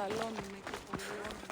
σκαλώνουμε και πολιώνουμε.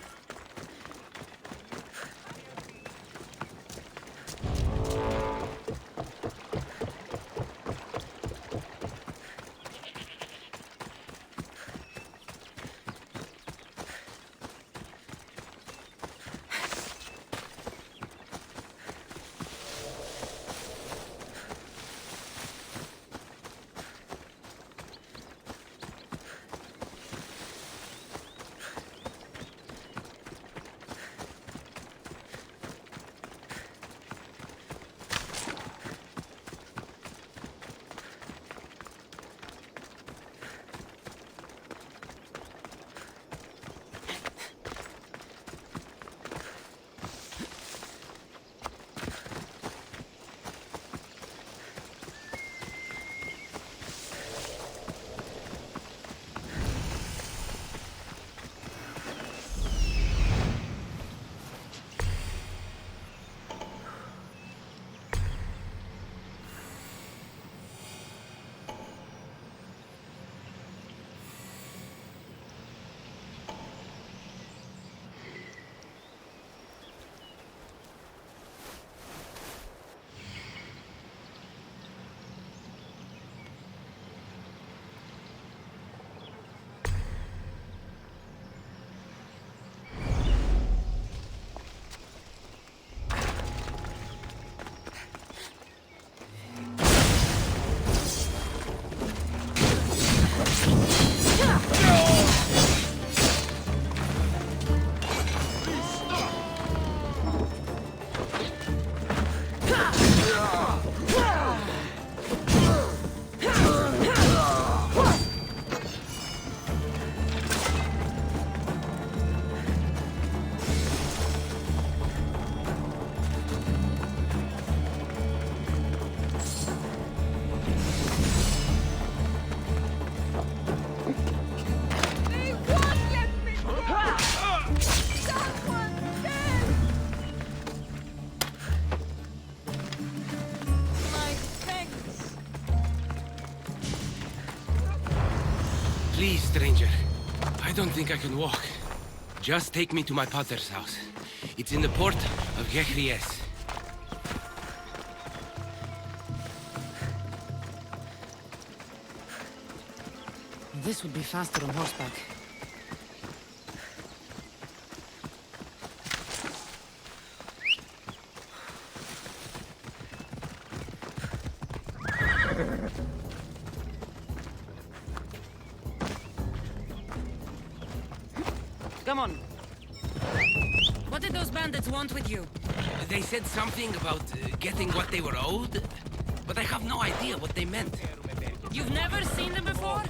Please, stranger. I don't think I can walk. Just take me to my pater's house. It's in the port of Gehries. This would be faster on horseback. Come on. What did those bandits want with you? They said something about getting what they were owed, but I have no idea what they meant. You've never seen them before?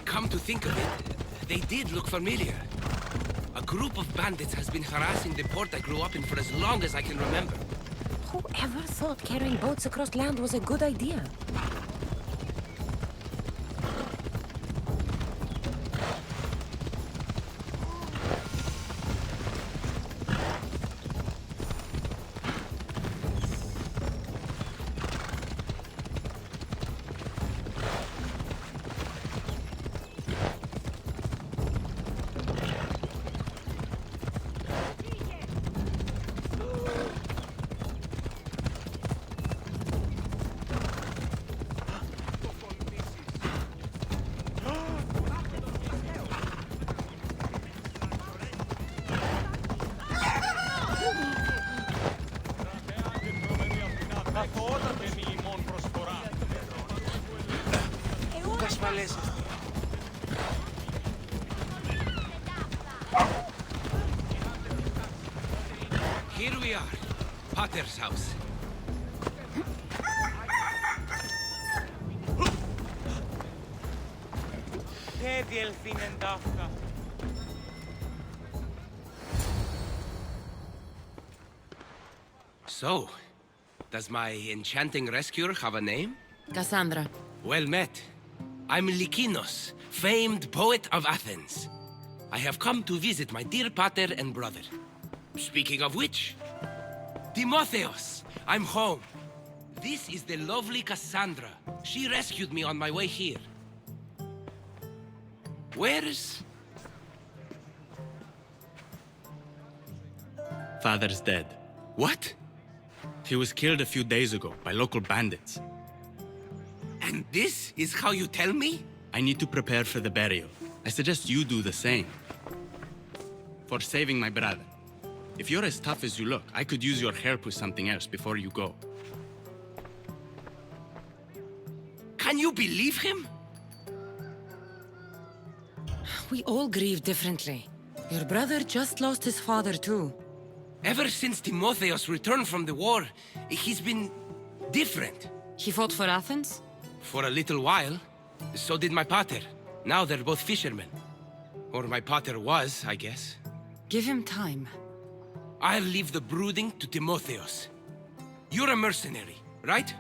Come to think of it, they did look familiar. A group of bandits has been harassing the port I grew up in for as long as I can remember. Whoever thought carrying boats across land was a good idea? Here we are, Pater's house. So, does my enchanting rescuer have a name? Cassandra. Well met. I'm Lykinos, famed poet of Athens. I have come to visit my dear pater and brother. Speaking of which, Timotheos, I'm home. This is the lovely Cassandra. She rescued me on my way here. Where's... Father's dead. What? He was killed a few days ago by local bandits. And this is how you tell me? I need to prepare for the burial. I suggest you do the same. For saving my brother. If you're as tough as you look, I could use your help with something else before you go. Can you believe him? We all grieve differently. Your brother just lost his father too. Ever since Timotheos returned from the war, he's been different. He fought for Athens? For a little while. So did my pater. Now they're both fishermen. Or my pater was, I guess. Give him time. I'll leave the brooding to Timotheos. You're a mercenary, right?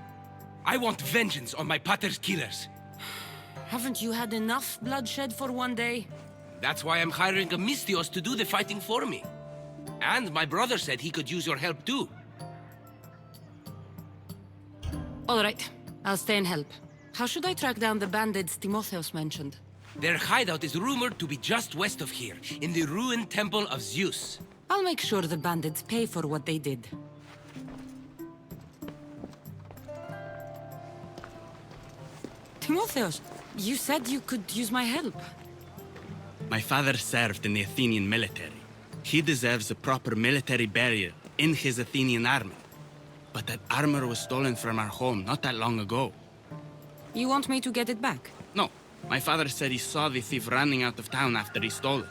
I want vengeance on my pater's killers. Haven't you had enough bloodshed for one day? That's why I'm hiring a Misthios to do the fighting for me. And my brother said he could use your help too. All right, I'll stay and help. How should I track down the bandits Timotheos mentioned? Their hideout is rumored to be just west of here, in the ruined temple of Zeus. I'll make sure the bandits pay for what they did. Timotheos, you said you could use my help. My father served in the Athenian military. He deserves a proper military burial in his Athenian armor. But that armor was stolen from our home not that long ago. You want me to get it back? No, my father said he saw the thief running out of town after he stole it.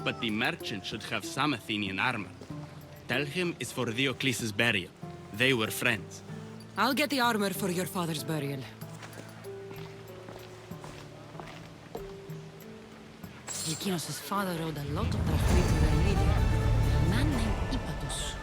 But the merchant should have some Athenian armor. Tell him it's for Diocles' burial. They were friends. I'll get the armor for your father's burial. Lykinos' father owed a lot of drachmae to their leader, a man named Ippatos.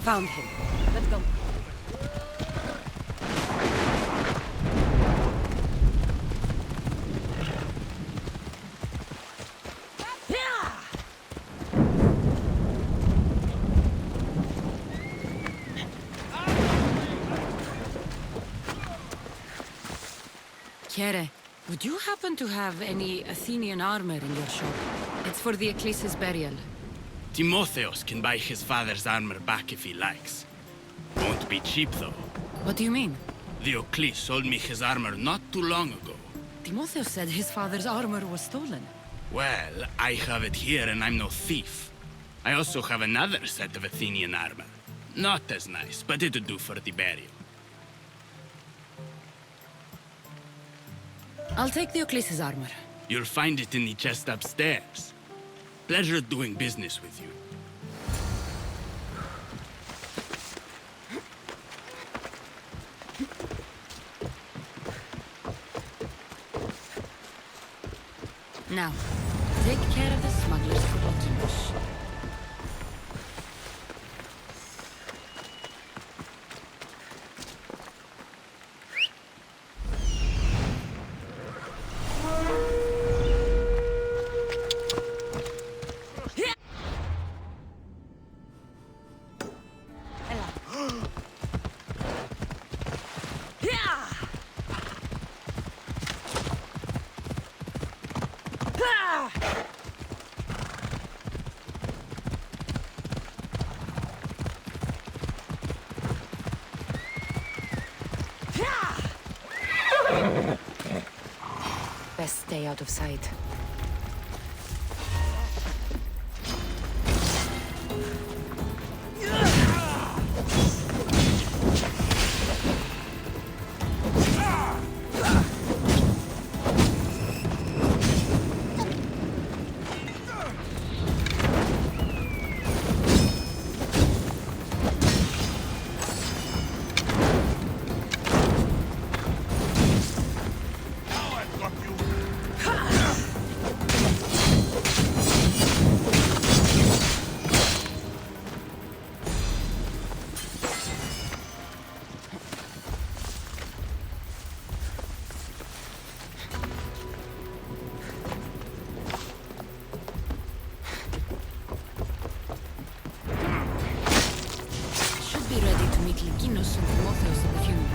Found him. Let's go. Kere, would you happen to have any Athenian armor in your shop? It's for the Ecclesis burial. Timotheos can buy his father's armor back if he likes. Won't be cheap, though. What do you mean? Diocles sold me his armor not too long ago. Timotheus said his father's armor was stolen. Well, I have it here and I'm no thief. I also have another set of Athenian armor. Not as nice, but it'll do for the burial. I'll take Diocles' armor. You'll find it in the chest upstairs. Pleasure doing business with you. Now, take care of the smugglers for Lykinos. stay out of sight. Should be ready to meet Lykinos and Timotheos at the funeral.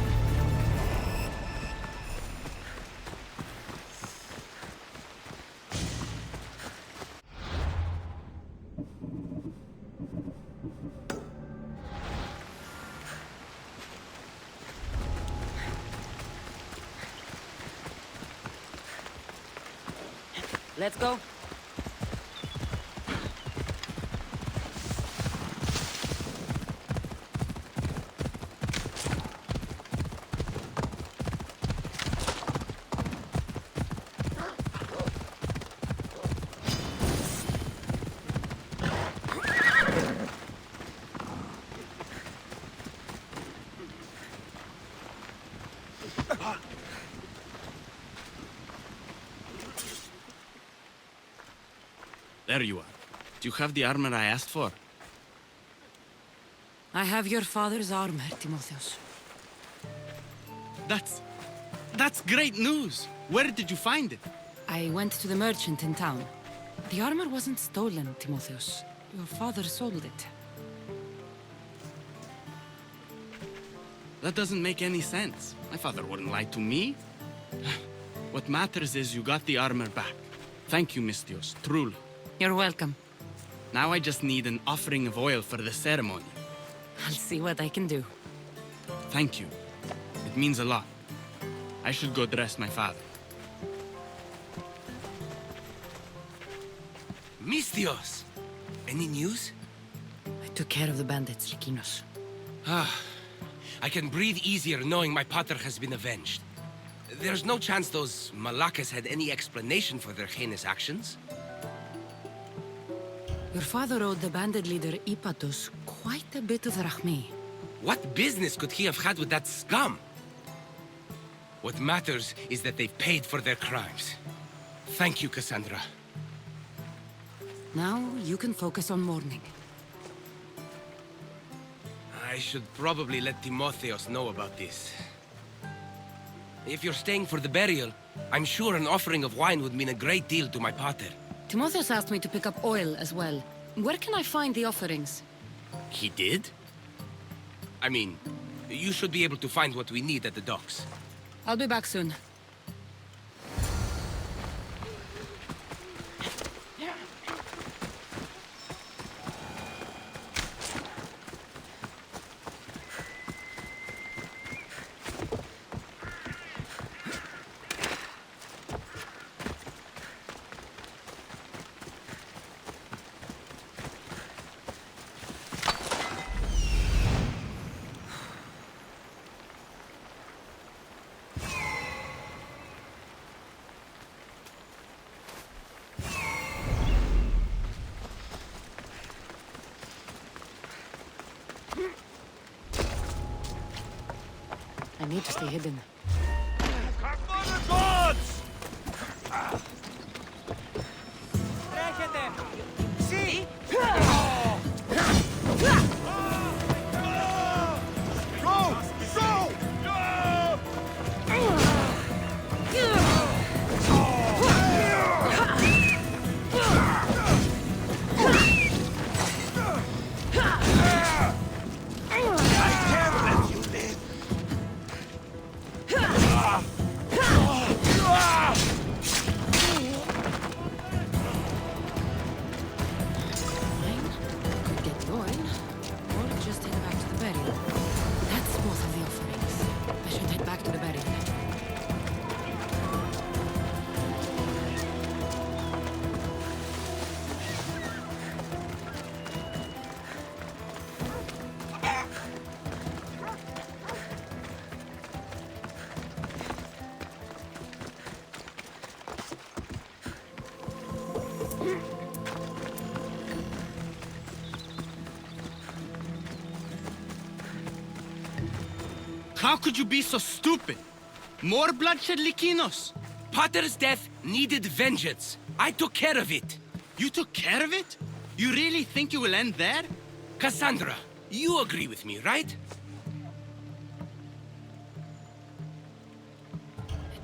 Let's go. There you are. Do you have the armor I asked for? I have your father's armor, Timotheos. That's great news! Where did you find it? I went to the merchant in town. The armor wasn't stolen, Timotheos. Your father sold it. That doesn't make any sense. My father wouldn't lie to me. What matters is you got the armor back. Thank you, Misthios, truly. You're welcome. Now I just need an offering of oil for the ceremony. I'll see what I can do. Thank you. It means a lot. I should go dress my father. Misthios! Any news? I took care of the bandits, Lykinos. I can breathe easier knowing my pater has been avenged. There's no chance those Malakas had any explanation for their heinous actions? Your father owed the bandit leader Ipatos quite a bit of drachmae. What business could he have had with that scum? What matters is that they've paid for their crimes. Thank you, Cassandra. Now you can focus on mourning. I should probably let Timotheos know about this. If you're staying for the burial, I'm sure an offering of wine would mean a great deal to my pater. Timotheos asked me to pick up oil as well. Where can I find the offerings? He did? I mean, you should be able to find what we need at the docks. I'll be back soon. I need to stay hidden. How could you be so stupid? More bloodshed, Lykinos? Pater's death needed vengeance. I took care of it. You took care of it? You really think you will end there? Cassandra, you agree with me, right?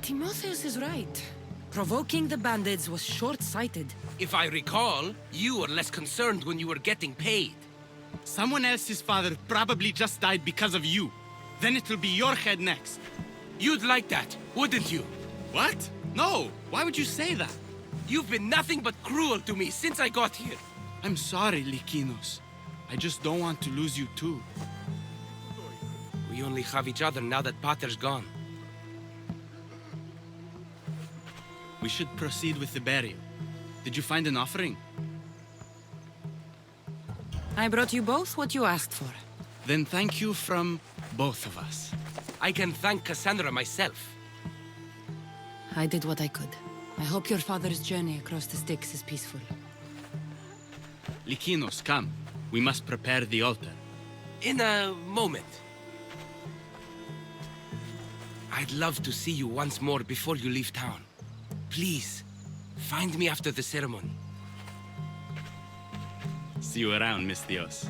Timotheus is right. Provoking the bandits was short-sighted. If I recall, you were less concerned when you were getting paid. Someone else's father probably just died because of you. Then it'll be your head next. You'd like that, wouldn't you? What? No! Why would you say that? You've been nothing but cruel to me since I got here. I'm sorry, Lykinos. I just don't want to lose you too. We only have each other now that Pater's gone. We should proceed with the burial. Did you find an offering? I brought you both what you asked for. Then thank you from both of us. I can thank Cassandra myself. I did what I could. I hope your father's journey across the Styx is peaceful. Lykinos, come. We must prepare the altar. In a moment. I'd love to see you once more before you leave town. Please, find me after the ceremony. See you around, Misthios.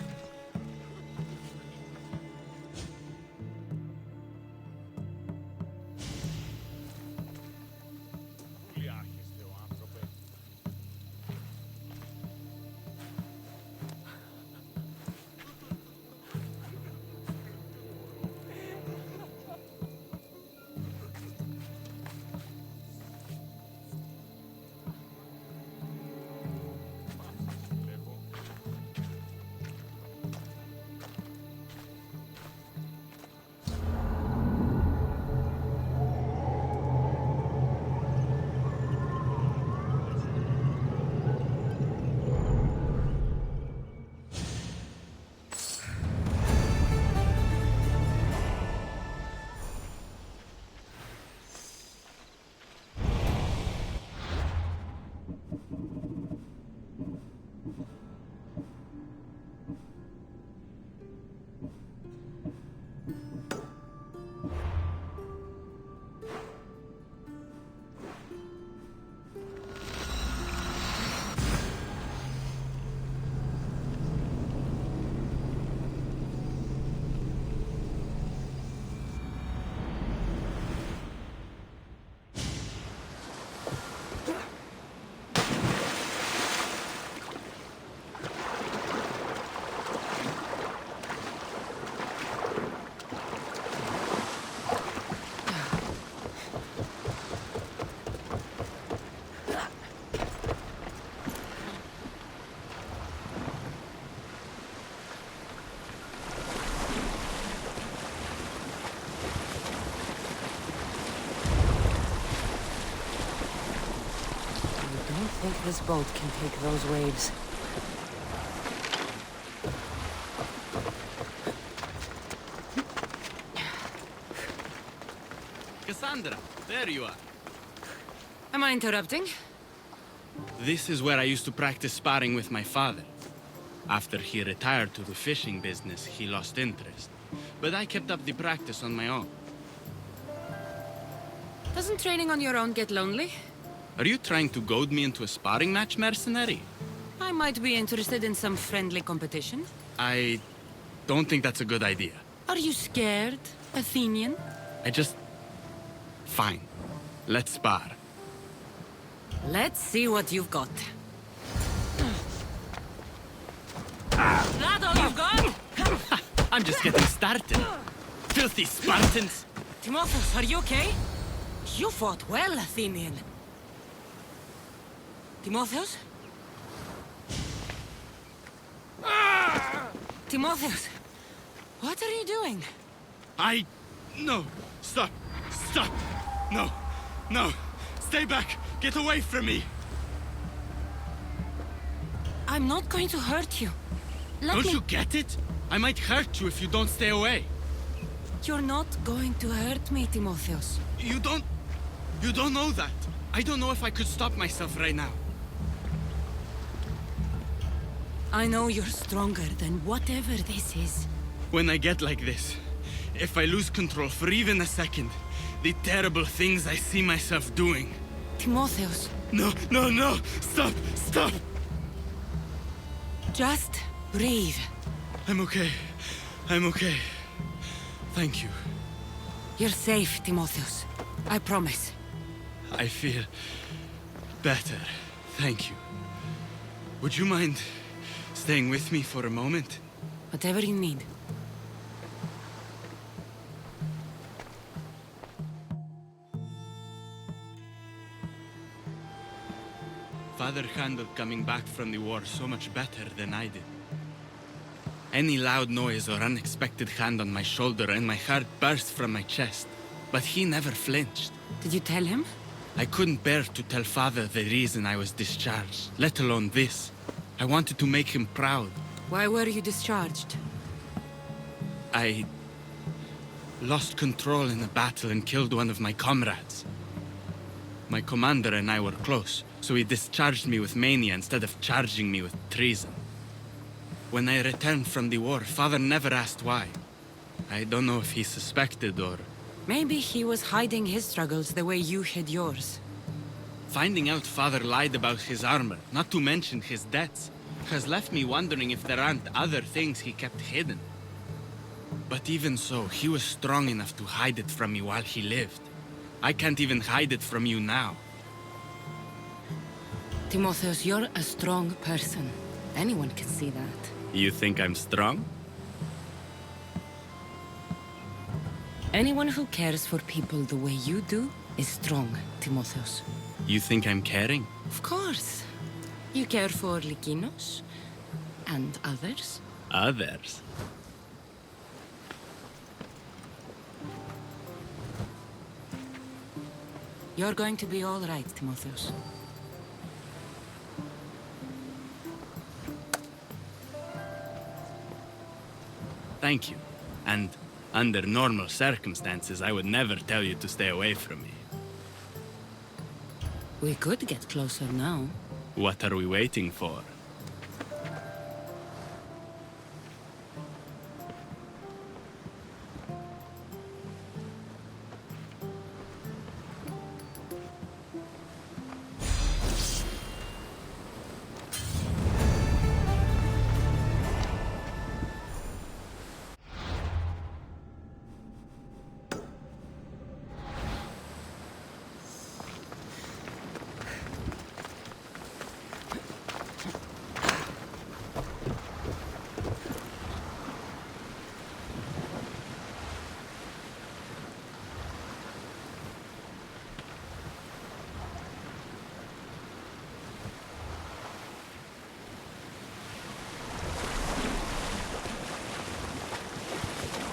I think this boat can take those waves. Cassandra, there you are. Am I interrupting? This is where I used to practice sparring with my father. After he retired to the fishing business, he lost interest. But I kept up the practice on my own. Doesn't training on your own get lonely? Are you trying to goad me into a sparring match, mercenary? I might be interested in some friendly competition. I don't think that's a good idea. Are you scared, Athenian? Fine. Let's spar. Let's see what you've got. That all you've got? I'm just getting started. Filthy Spartans! Timotheus, are you okay? You fought well, Athenian. Timotheus? Timotheus, what are you doing? No! Stop! Stop! No! No! Stay back! Get away from me! I'm not going to hurt you. Don't you get it? I might hurt you if you don't stay away. You're not going to hurt me, Timotheus. You don't know that. I don't know if I could stop myself right now. I know you're stronger than whatever this is. When I get like this, If I lose control for even a second, the terrible things I see myself doing. Timotheus, No, no, no! Stop! Stop! just breathe. I'm okay. I'm okay. Thank you. You're safe, Timotheus. I promise. I feel better. Thank you. Would you mind staying with me for a moment? Whatever you need. Father handled coming back from the war so much better than I did. Any loud noise or unexpected hand on my shoulder and my heart burst from my chest. But he never flinched. Did you tell him? I couldn't bear to tell Father the reason I was discharged, let alone this. I wanted to make him proud. Why were you discharged? I lost control in a battle and killed one of my comrades. My commander and I were close, so he discharged me with mania instead of charging me with treason. When I returned from the war, Father never asked why. I don't know if he suspected or... Maybe he was hiding his struggles the way you hid yours. Finding out Father lied about his armor, not to mention his debts, has left me wondering if there aren't other things he kept hidden. But even so, he was strong enough to hide it from me while he lived. I can't even hide it from you now. Timotheus, you're a strong person. Anyone can see that. You think I'm strong? Anyone who cares for people the way you do is strong, Timotheus. You think I'm caring? Of course. You care for Lykinos and others. Others? You're going to be all right, Timotheus. Thank you. And under normal circumstances, I would never tell you to stay away from me. We could get closer now. What are we waiting for?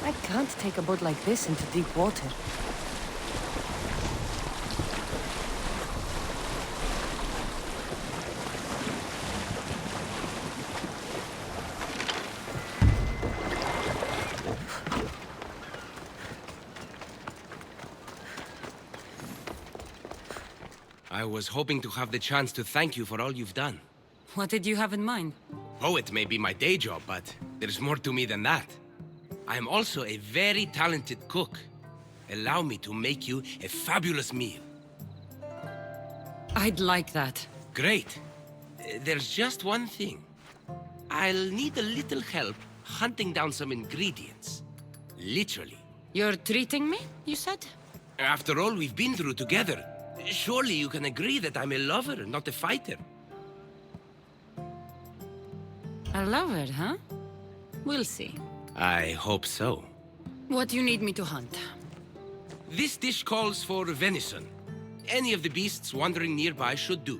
I can't take a boat like this into deep water. I was hoping to have the chance to thank you for all you've done. What did you have in mind? Poet may be my day job, but there's more to me than that. I am also a very talented cook. Allow me to make you a fabulous meal. I'd like that. Great. There's just one thing. I'll need a little help hunting down some ingredients. Literally. You're treating me, you said? After all we've been through together, surely you can agree that I'm a lover, not a fighter. A lover, huh? We'll see. I hope so. What do you need me to hunt? This dish calls for venison. Any of the beasts wandering nearby should do.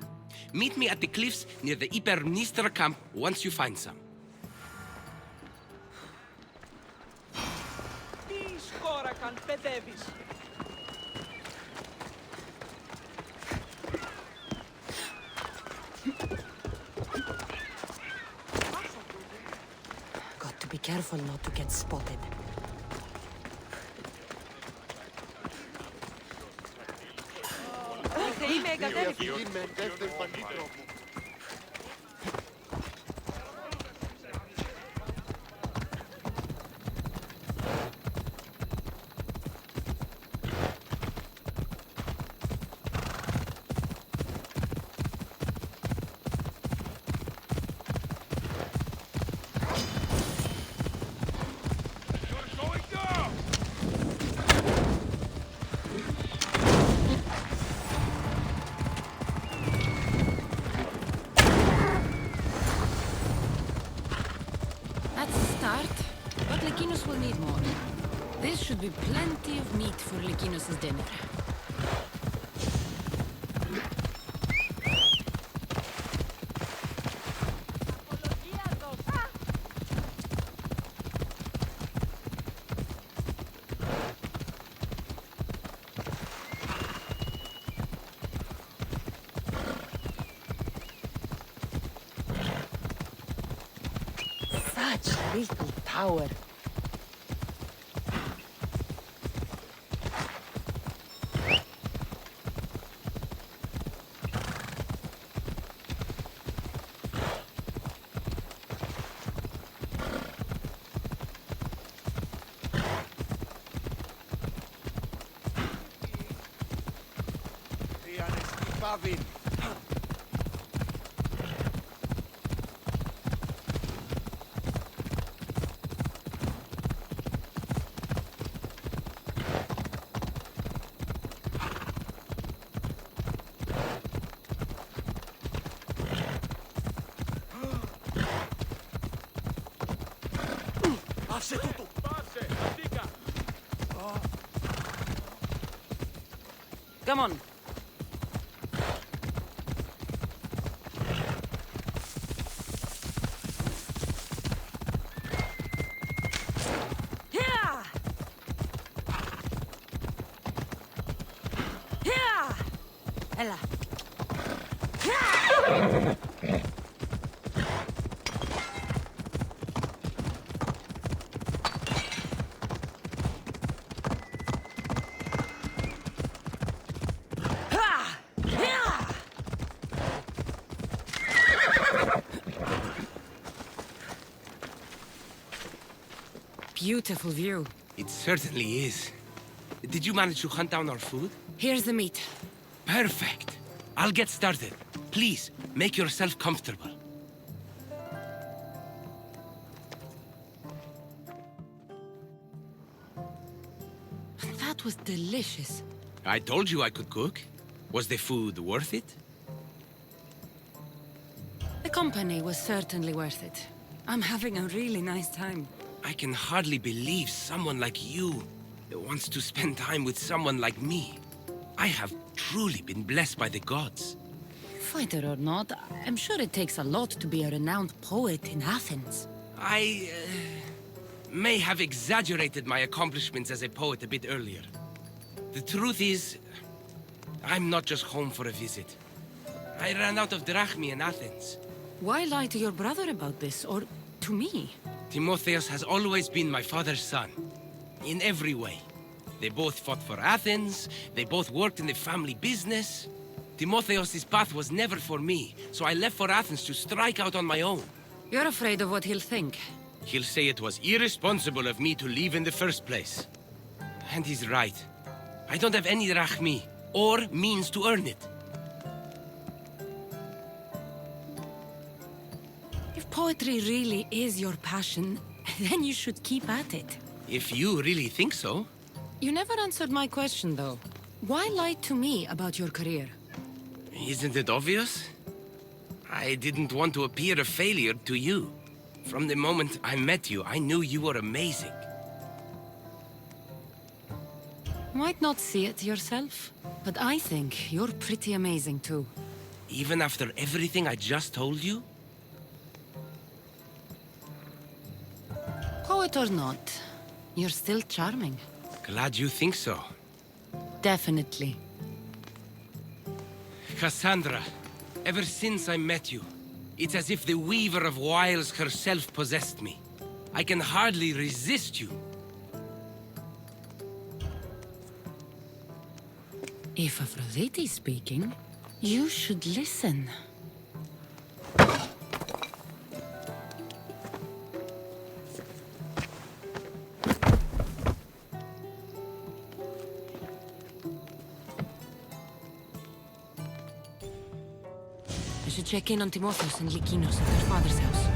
Meet me at the cliffs near the Ipermnistra camp once you find some. Τι σκόρακαν παιδεύεις. Got to be careful not to get spotted. Η θεή με εγκατέλειψε. start, but Lykinos will need more. This should be plenty of meat for Lykinos' dinner. Such a little tower. Come on. Yeah! Yeah! Ella. Yeah! Beautiful view. It certainly is. Did you manage to hunt down our food? Here's the meat. Perfect. I'll get started. Please, make yourself comfortable. That was delicious. I told you I could cook. Was the food worth it? The company was certainly worth it. I'm having a really nice time. I can hardly believe someone like you wants to spend time with someone like me. I have truly been blessed by the gods. Fighter or not, I'm sure it takes a lot to be a renowned poet in Athens. I may have exaggerated my accomplishments as a poet a bit earlier. The truth is, I'm not just home for a visit. I ran out of drachmi in Athens. Why lie to your brother about this, or to me? Timotheus has always been my father's son. In every way. They both fought for Athens, they both worked in the family business. Timotheus' path was never for me, so I left for Athens to strike out on my own. You're afraid of what he'll think. He'll say it was irresponsible of me to leave in the first place. And he's right. I don't have any drachmi, or means to earn it. If poetry really is your passion, then you should keep at it. If you really think so. You never answered my question, though. Why lie to me about your career? Isn't it obvious? I didn't want to appear a failure to you. From the moment I met you, I knew you were amazing. Might not see it yourself, but I think you're pretty amazing, too. Even after everything I just told you? Poet or not, you're still charming. Glad you think so. Definitely. Cassandra, ever since I met you, it's as if the Weaver of Wiles herself possessed me. I can hardly resist you. If Aphrodite's speaking, you should listen. I should check in on Timotheus and Lykinos at their father's house.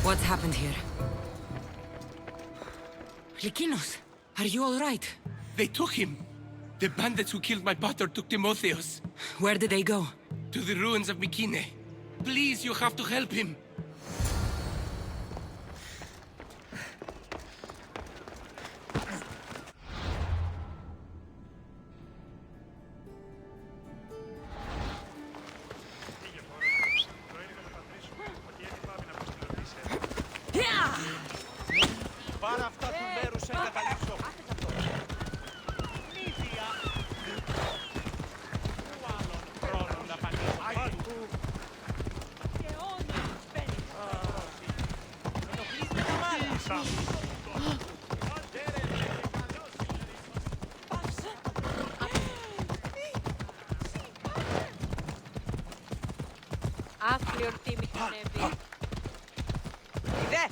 What's happened here? Lykinos, are you all right? They took him. The bandits who killed my brother took Timotheos. Where did they go? To the ruins of Mykine. Please, you have to help him. Πάρε αυτά του μέρους σε εγκαταλείψω. Νίδια. Πού άλλον χρόνο να πανίσω. Και όνει μπαίνει. Ενοχλείς με τα μάλα. Πάψε. Άθλιον τίμη χωνεύει. Είδε.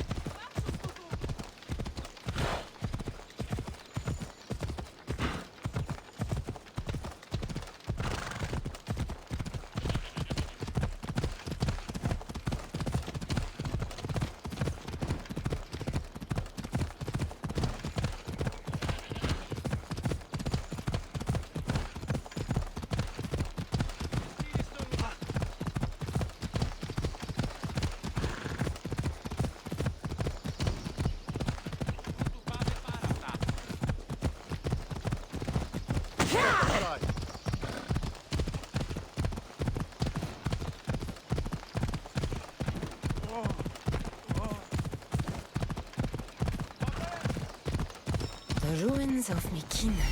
The ruins of Mykine.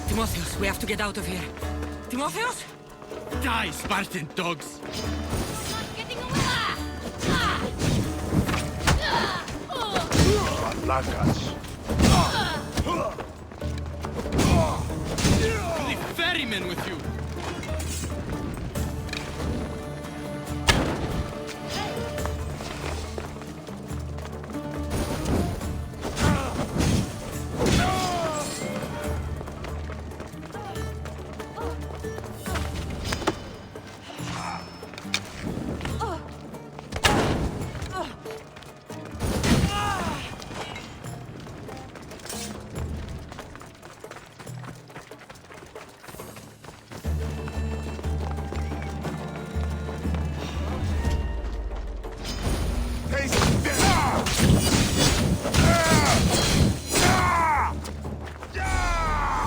Timotheos, we have to get out of here. Timotheos? Die, Spartan dogs! Μαλάκας. The ferryman with you!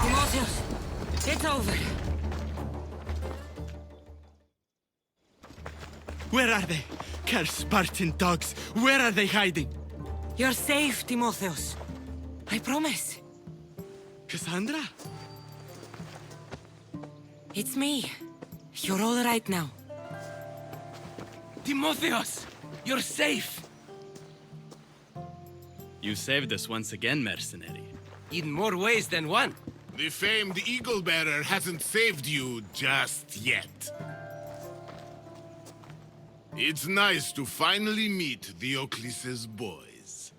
Timotheos, it's over. Where are they? Cursed Spartan dogs! Where are they hiding? You're safe, Timotheos. I promise. Cassandra? It's me. You're all right now. Timotheos! You're safe! You saved us once again, mercenary. In more ways than one. The famed Eagle Bearer hasn't saved you just yet. It's nice to finally meet Diocles' boys.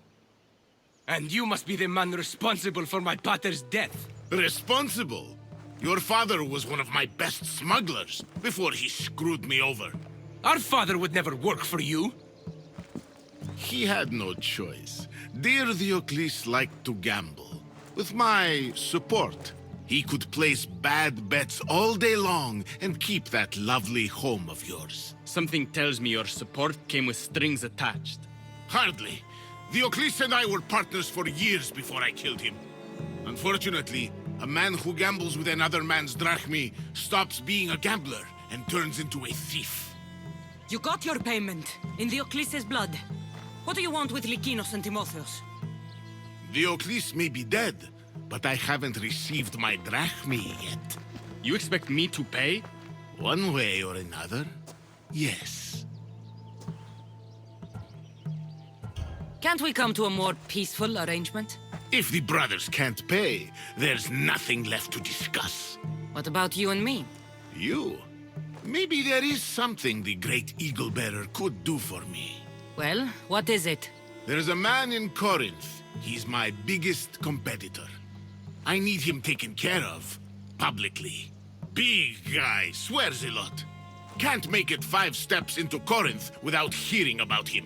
And you must be the man responsible for my pater's death. Responsible? Your father was one of my best smugglers before he screwed me over. Our father would never work for you. He had no choice. Dear Diocles liked to gamble. With my support, he could place bad bets all day long and keep that lovely home of yours. Something tells me your support came with strings attached. Hardly. Diocles and I were partners for years before I killed him. Unfortunately, a man who gambles with another man's drachmi stops being a gambler and turns into a thief. You got your payment, in Diocles' blood. What do you want with Lykinos and Timotheos? Diocles may be dead, but I haven't received my drachmi yet. You expect me to pay? One way or another, yes. Can't we come to a more peaceful arrangement? If the brothers can't pay, there's nothing left to discuss. What about you and me? You? Maybe there is something the great Eagle Bearer could do for me. Well, what is it? There's a man in Corinth. He's my biggest competitor. I need him taken care of, publicly. Big guy, swears a lot. Can't make it 5 steps into Corinth without hearing about him.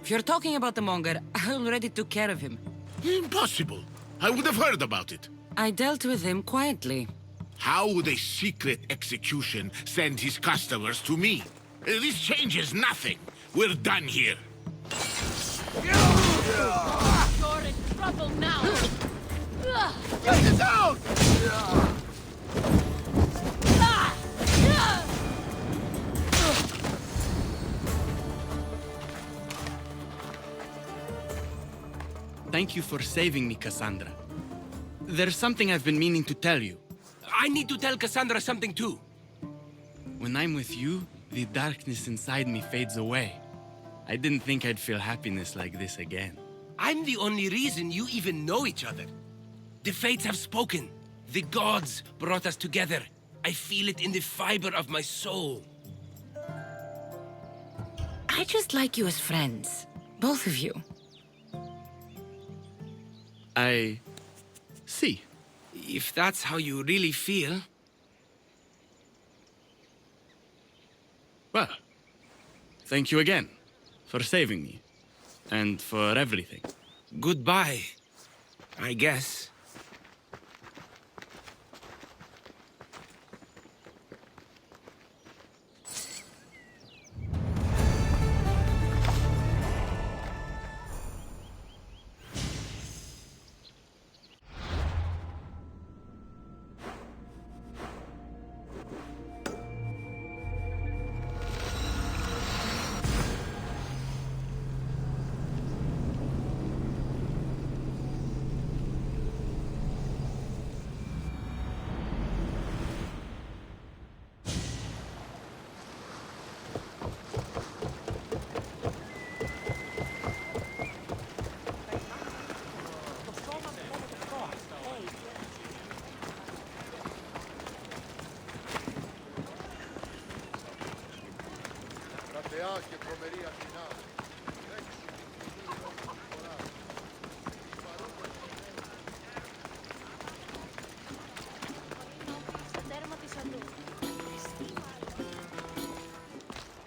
If you're talking about the monger, I already took care of him. Impossible. I would have heard about it. I dealt with him quietly. How would a secret execution send his customers to me? This changes nothing. We're done here. You're in trouble now! Get it out! Thank you for saving me, Cassandra. There's something I've been meaning to tell you. I need to tell Cassandra something too. When I'm with you, the darkness inside me fades away. I didn't think I'd feel happiness like this again. I'm the only reason you even know each other. The fates have spoken. The gods brought us together. I feel it in the fiber of my soul. I just like you as friends. Both of you. I see. If that's how you really feel. Well, thank you again for saving me and for everything. Goodbye, I guess.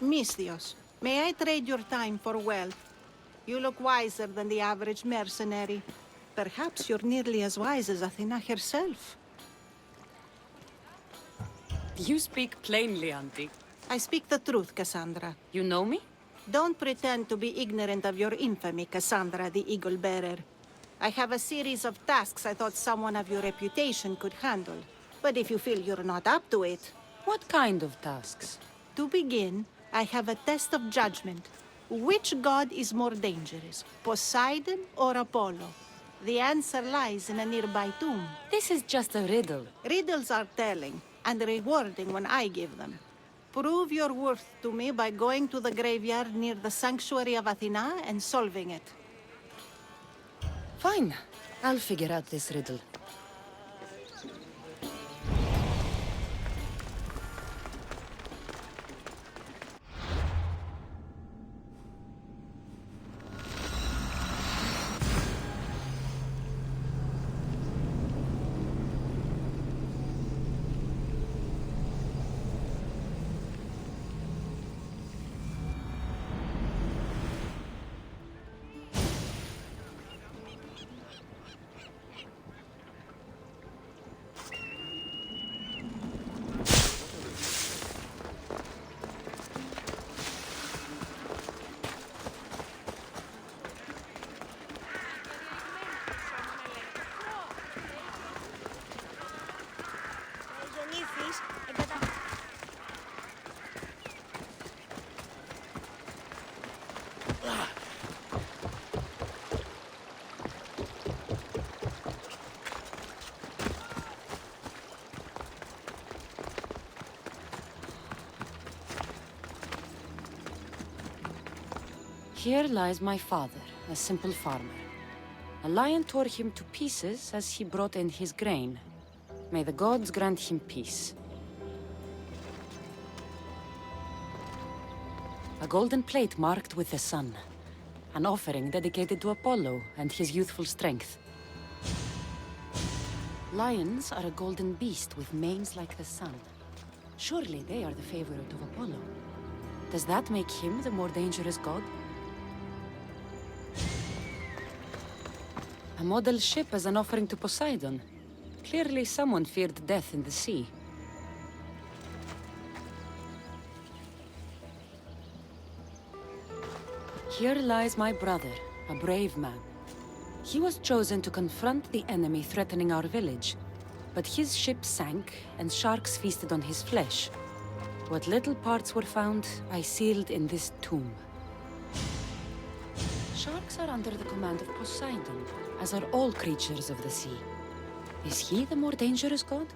Misthios, may I trade your time for wealth? You look wiser than the average mercenary. Perhaps you're nearly as wise as Athena herself. You speak plainly, Auntie. I speak the truth, Cassandra. You know me? Don't pretend to be ignorant of your infamy, Cassandra the Eagle Bearer. I have a series of tasks I thought someone of your reputation could handle. But if you feel you're not up to it... What kind of tasks? To begin, I have a test of judgment. Which god is more dangerous, Poseidon or Apollo? The answer lies in a nearby tomb. This is just a riddle. Riddles are telling. and rewarding when I give them. Prove your worth to me by going to the graveyard near the sanctuary of Athena and solving it. Fine. I'll figure out this riddle. Here lies my father, a simple farmer. A lion tore him to pieces as he brought in his grain. May the gods grant him peace. A golden plate marked with the sun. An offering dedicated to Apollo and his youthful strength. Lions are a golden beast with manes like the sun. Surely they are the favorite of Apollo. Does that make him the more dangerous god? A model ship as an offering to Poseidon. Clearly someone feared death in the sea. Here lies my brother, a brave man. He was chosen to confront the enemy threatening our village, but his ship sank and sharks feasted on his flesh. What little parts were found, I sealed in this tomb. Sharks are under the command of Poseidon, as are all creatures of the sea. Is he the more dangerous god?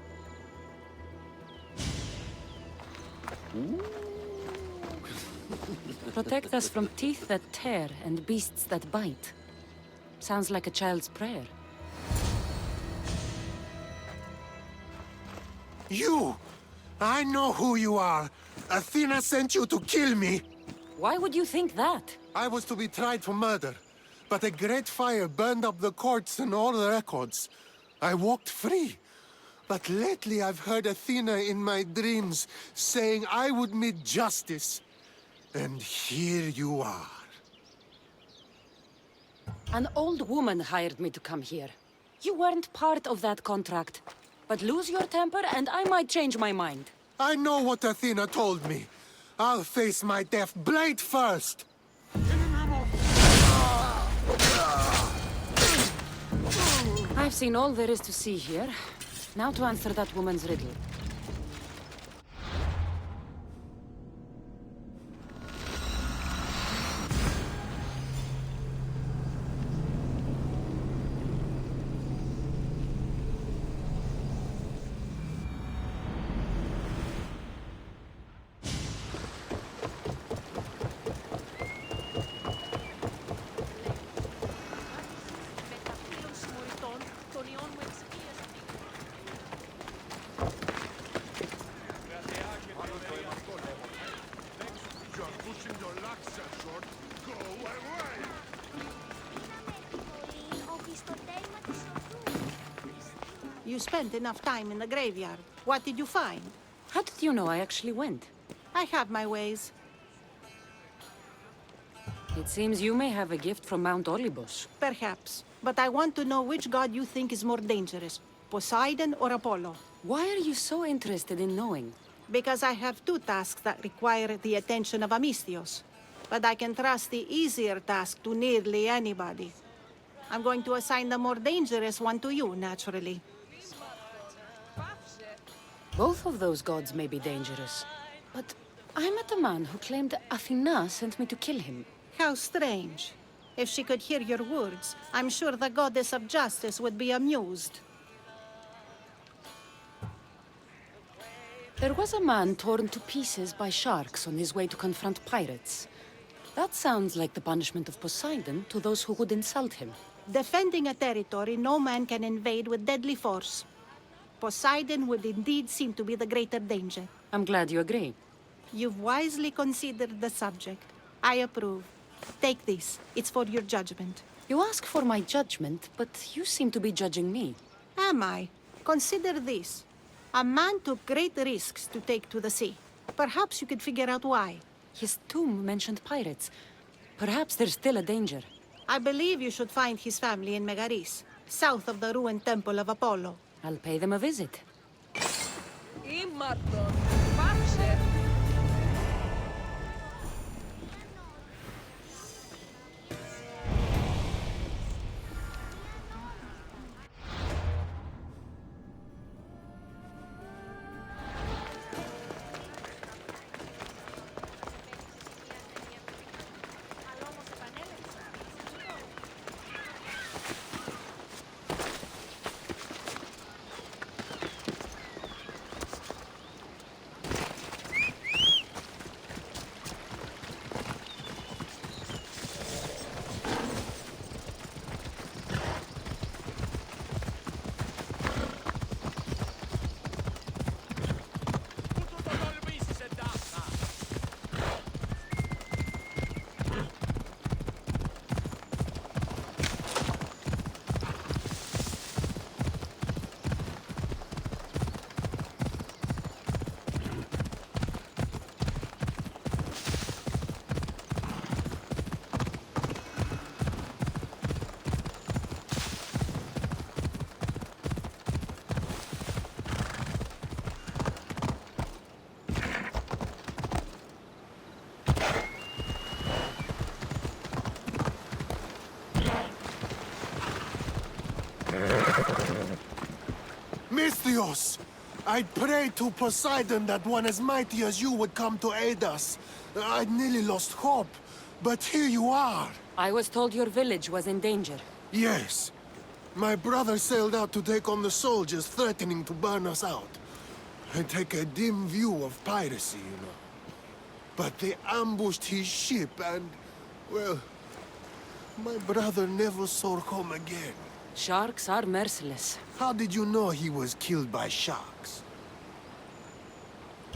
Protect us from teeth that tear and beasts that bite. Sounds like a child's prayer. You! I know who you are. Athena sent you to kill me. Why would you think that? I was to be tried for murder, but a great fire burned up the courts and all the records. I walked free. But lately I've heard Athena in my dreams saying I would meet justice. And here you are. An old woman hired me to come here. You weren't part of that contract. But lose your temper and I might change my mind. I know what Athena told me. I'll face my death blade first. I've seen all there is to see here. Now to answer that woman's riddle. You spent enough time in the graveyard. What did you find? How did you know I actually went? I have my ways. It seems you may have a gift from Mount Olympus. Perhaps. But I want to know which god you think is more dangerous, Poseidon or Apollo. Why are you so interested in knowing? Because I have two tasks that require the attention of Amistios. But I can trust the easier task to nearly anybody. I'm going to assign the more dangerous one to you, naturally. Both of those gods may be dangerous. But I met a man who claimed Athena sent me to kill him. How strange. If she could hear your words, I'm sure the goddess of justice would be amused. There was a man torn to pieces by sharks on his way to confront pirates. That sounds like the punishment of Poseidon to those who would insult him. Defending a territory no man can invade with deadly force. Poseidon would indeed seem to be the greater danger. I'm glad you agree. You've wisely considered the subject. I approve. Take this. It's for your judgment. You ask for my judgment, but you seem to be judging me. Am I? Consider this. A man took great risks to take to the sea. Perhaps you could figure out why. His tomb mentioned pirates. Perhaps there's still a danger. I believe you should find his family in Megaris, south of the ruined temple of Apollo. I'll pay them a visit. Immaton. Pace. Misthios! I'd prayed to Poseidon that one as mighty as you would come to aid us. I'd nearly lost hope, but here you are. I was told your village was in danger. Yes. My brother sailed out to take on the soldiers threatening to burn us out. I take a dim view of piracy, you know. But they ambushed his ship and, well, my brother never saw home again. Sharks are merciless. How did you know he was killed by sharks?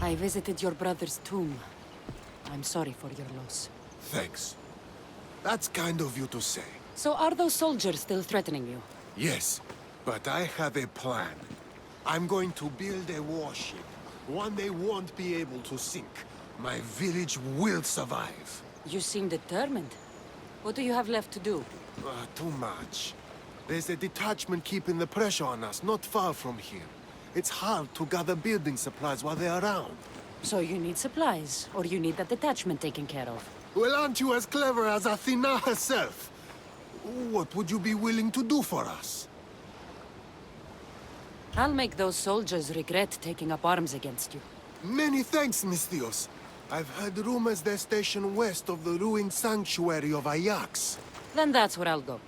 I visited your brother's tomb. I'm sorry for your loss. Thanks. That's kind of you to say. So are those soldiers still threatening you? Yes, but I have a plan. I'm going to build a warship. One they won't be able to sink. My village will survive. You seem determined. What do you have left to do? Too much. There's a detachment keeping the pressure on us, not far from here. It's hard to gather building supplies while they're around. So you need supplies, or you need that detachment taken care of. Well, aren't you as clever as Athena herself? What would you be willing to do for us? I'll make those soldiers regret taking up arms against you. Many thanks, Misthios. I've heard rumors they're stationed west of the ruined sanctuary of Ajax. Then that's where I'll go.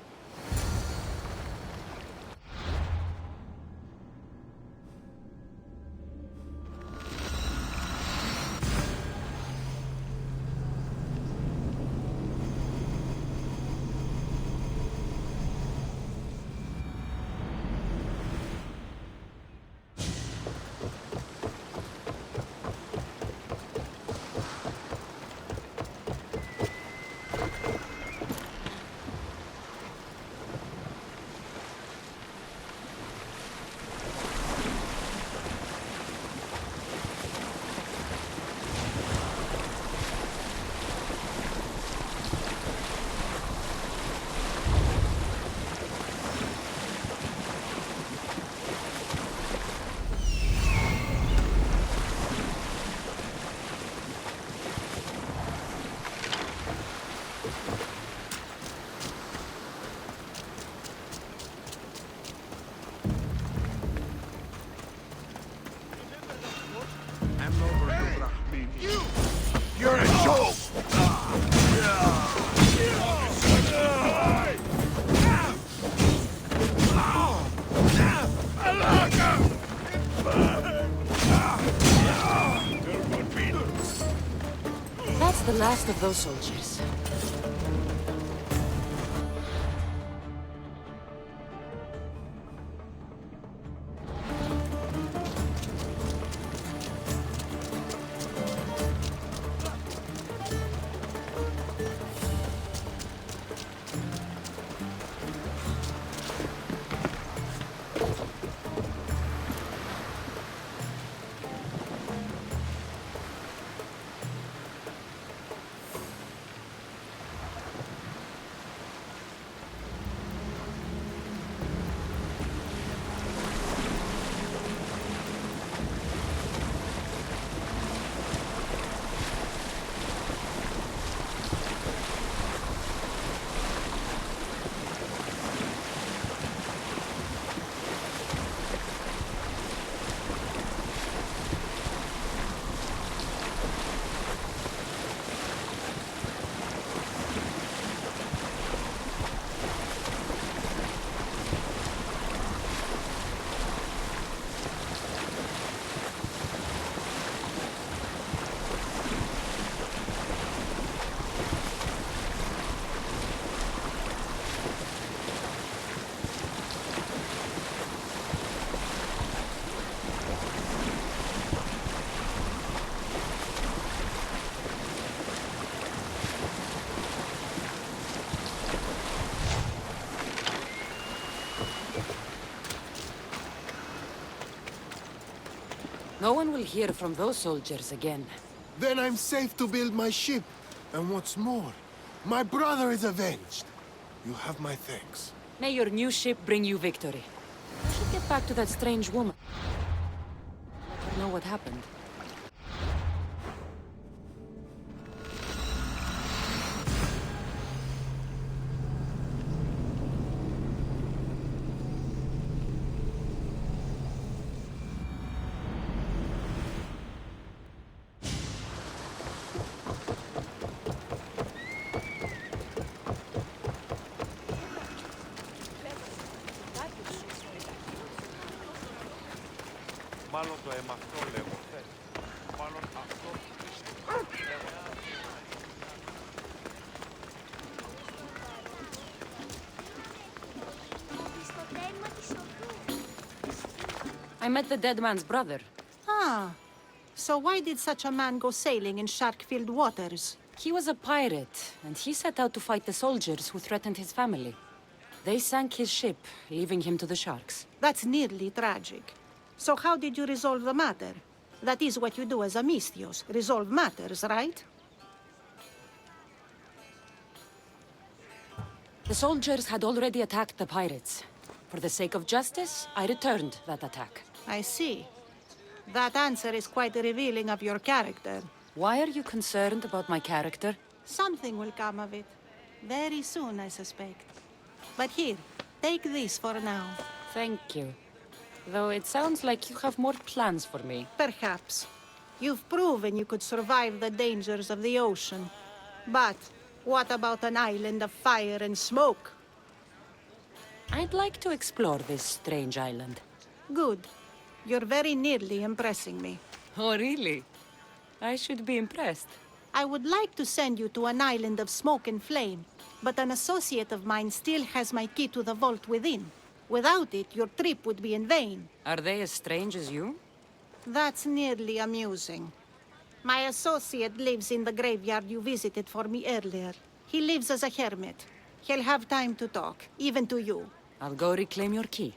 the last of those soldiers. No one will hear from those soldiers again. Then I'm safe to build my ship. And what's more, my brother is avenged. You have my thanks. May your new ship bring you victory. I should get back to that strange woman. Let her know what happened. Μάλλον το αίμα αυτό λέγω. Μάλλον αυτό λέγω. I met the dead man's brother. Ah, so why did such a man go sailing in shark-filled waters? He was a pirate, and he set out to fight the soldiers who threatened his family. They sank his ship, leaving him to the sharks. That's nearly tragic. So how did you resolve the matter? That is what you do as a Misthios, resolve matters, right? The soldiers had already attacked the pirates. For the sake of justice, I returned that attack. I see. That answer is quite revealing of your character. Why are you concerned about my character? Something will come of it. Very soon, I suspect. But here, take this for now. Thank you. Though it sounds like you have more plans for me. Perhaps. You've proven you could survive the dangers of the ocean. But what about an island of fire and smoke? I'd like to explore this strange island. Good. You're very nearly impressing me. Oh, really? I should be impressed. I would like to send you to an island of smoke and flame, but an associate of mine still has my key to the vault within. Without it, your trip would be in vain. Are they as strange as you? That's nearly amusing. My associate lives in the graveyard you visited for me earlier. He lives as a hermit. He'll have time to talk, even to you. I'll go reclaim your key.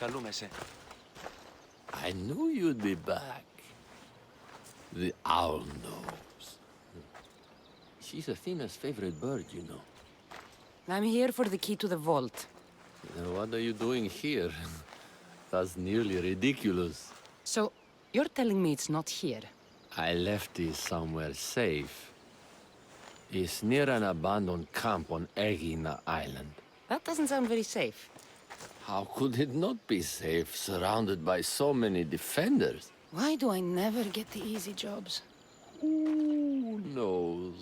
καλούμεσαι. I knew you'd be back. The owl knows. She's Athena's favorite bird, you know. I'm here for the key to the vault. What are you doing here? That's nearly ridiculous. So, you're telling me it's not here? I left it somewhere safe. It's near an abandoned camp on Egina Island. That doesn't sound very safe. How could it not be safe, surrounded by so many defenders? Why do I never get the easy jobs? Who knows?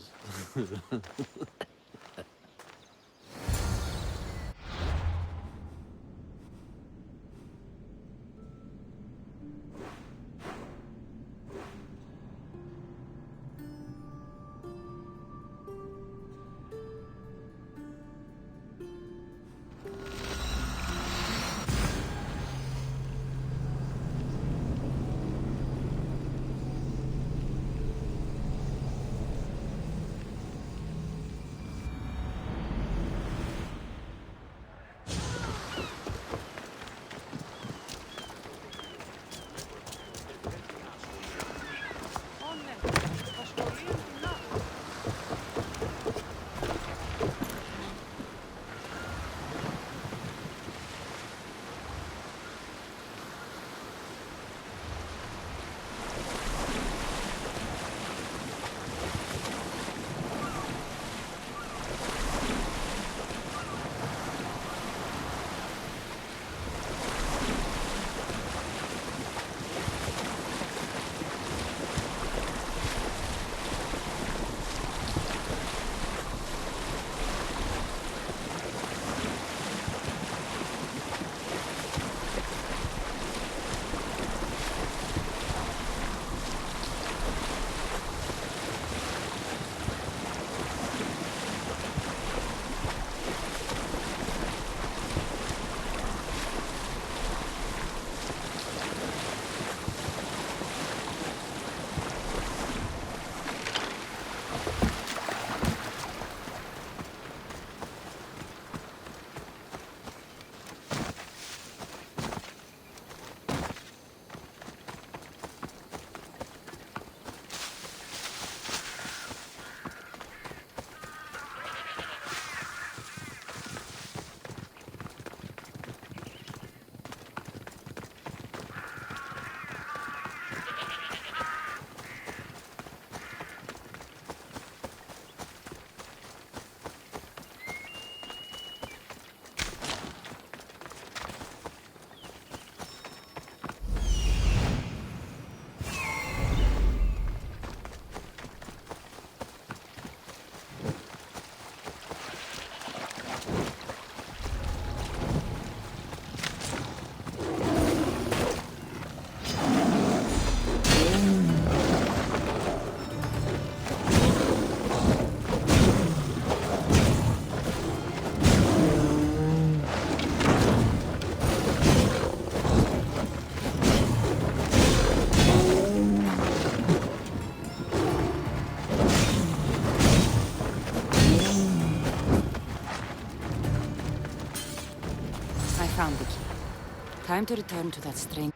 Found the key. Time to return to that strange...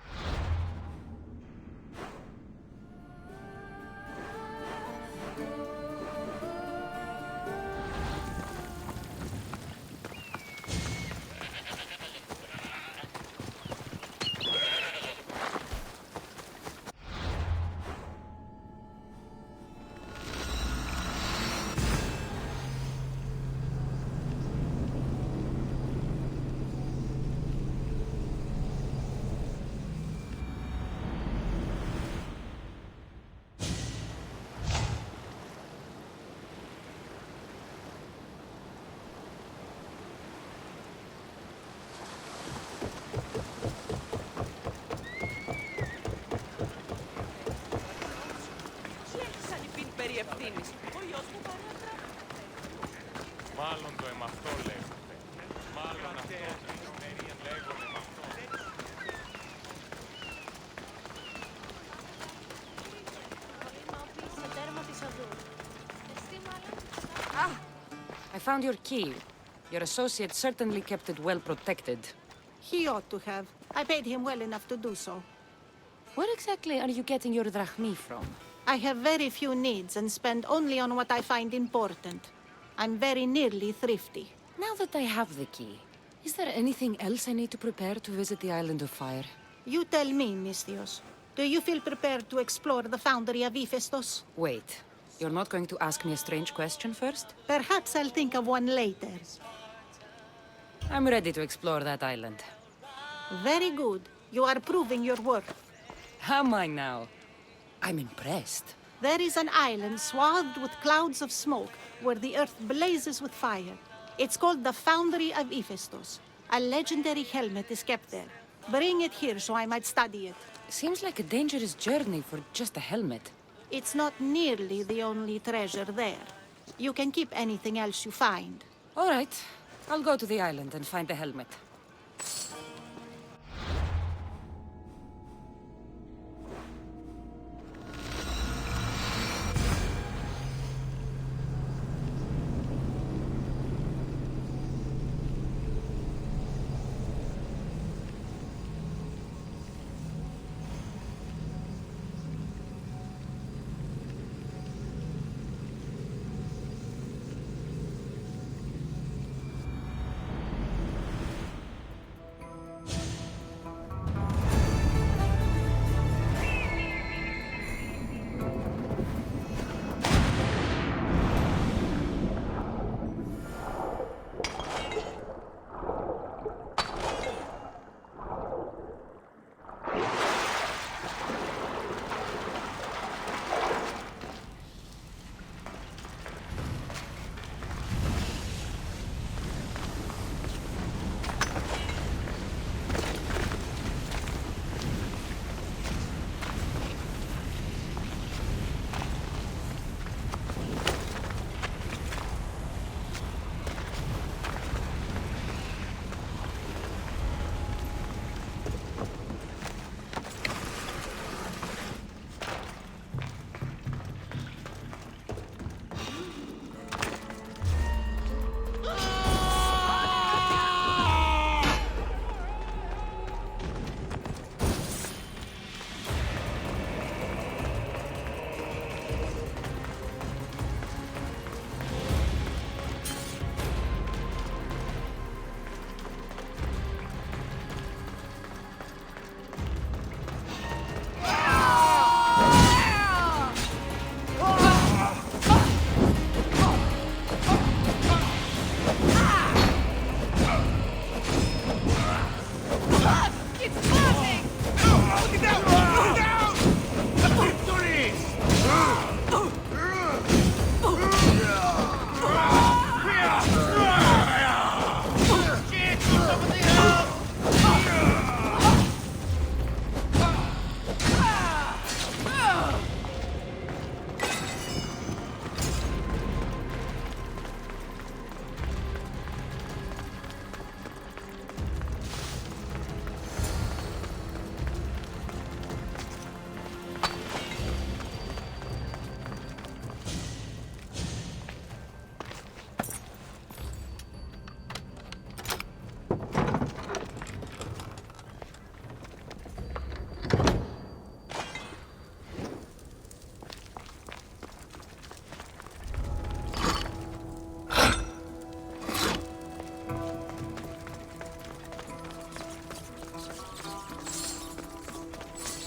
Μάλλον το εμαυτό λέγονται. Μάλλον αυτό λέγονται με αυτό. I found your key. Your associate certainly kept it well protected. He ought to have. I paid him well enough to do so. Where exactly are you getting your drachmi from? I have very few needs and spend only on what I find important. I'm very nearly thrifty. Now that I have the key, is there anything else I need to prepare to visit the Island of Fire? You tell me, Misthios. Do you feel prepared to explore the foundry of Hephaestus? Wait, you're not going to ask me a strange question first? Perhaps I'll think of one later. I'm ready to explore that island. Very good. You are proving your worth. Am I now? I'm impressed. There is an island swathed with clouds of smoke, where the earth blazes with fire. It's called the Foundry of Hephaestus. A legendary helmet is kept there. Bring it here so I might study it. Seems like a dangerous journey for just a helmet. It's not nearly the only treasure there. You can keep anything else you find. All right, I'll go to the island and find the helmet.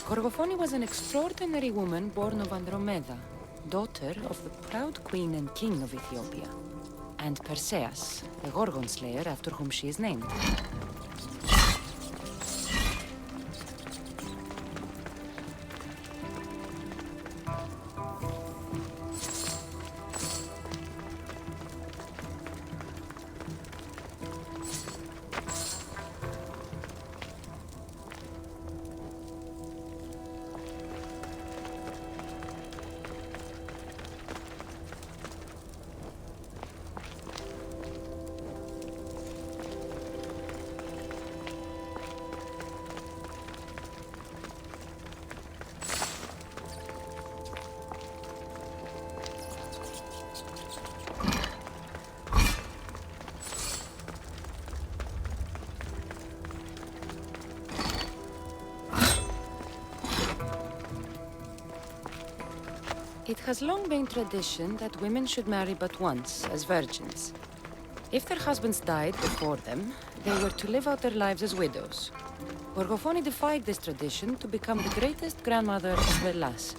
Gorgophone was an extraordinary woman born of Andromeda, daughter of the proud queen and king of Ethiopia, and Perseus, the Gorgon slayer after whom she is named. It has long been tradition that women should marry but once, as virgins. If their husbands died before them, they were to live out their lives as widows. Gorgofoni defied this tradition to become the greatest grandmother of Velas.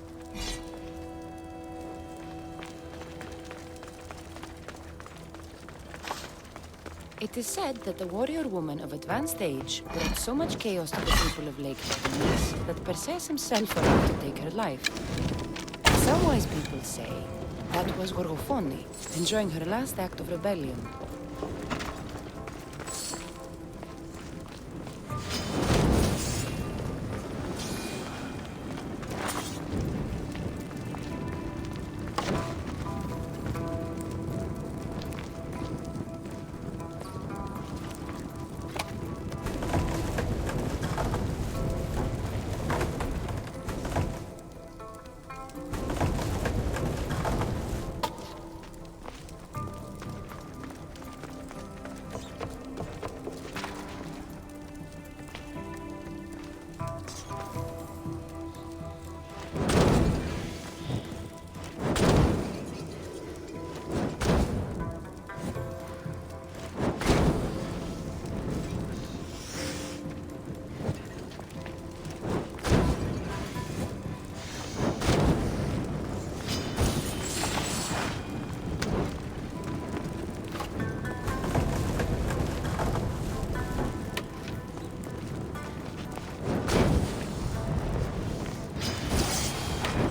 It is said that the warrior woman of advanced age brought so much chaos to the people of Lake Hades that Perseus himself allowed to take her life. Some wise people say that was Gorgofoni, enjoying her last act of rebellion.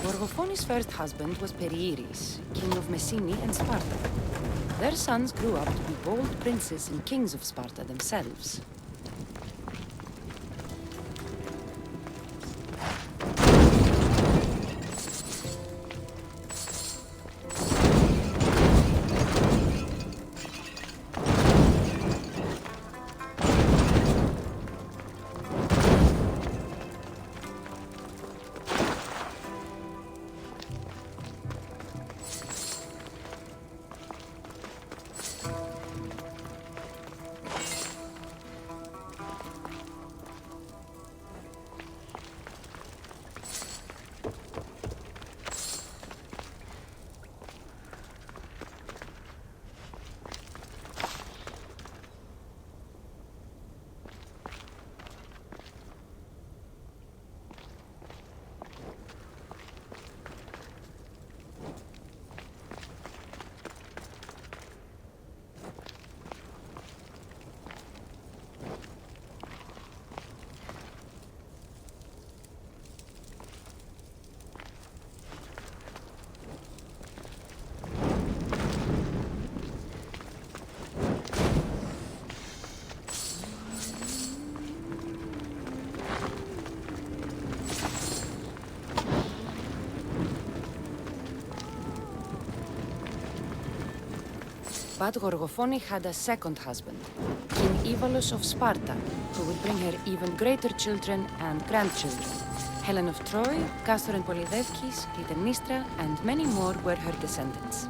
Gorgofoni's first husband was Perieres, king of Messini and Sparta. Their sons grew up to be bold princes and kings of Sparta themselves. But Gorgofoni had a second husband, King Ivalos of Sparta, who would bring her even greater children and grandchildren. Helen of Troy, Castor and Polydevkis, Clytemnestra, and many more were her descendants.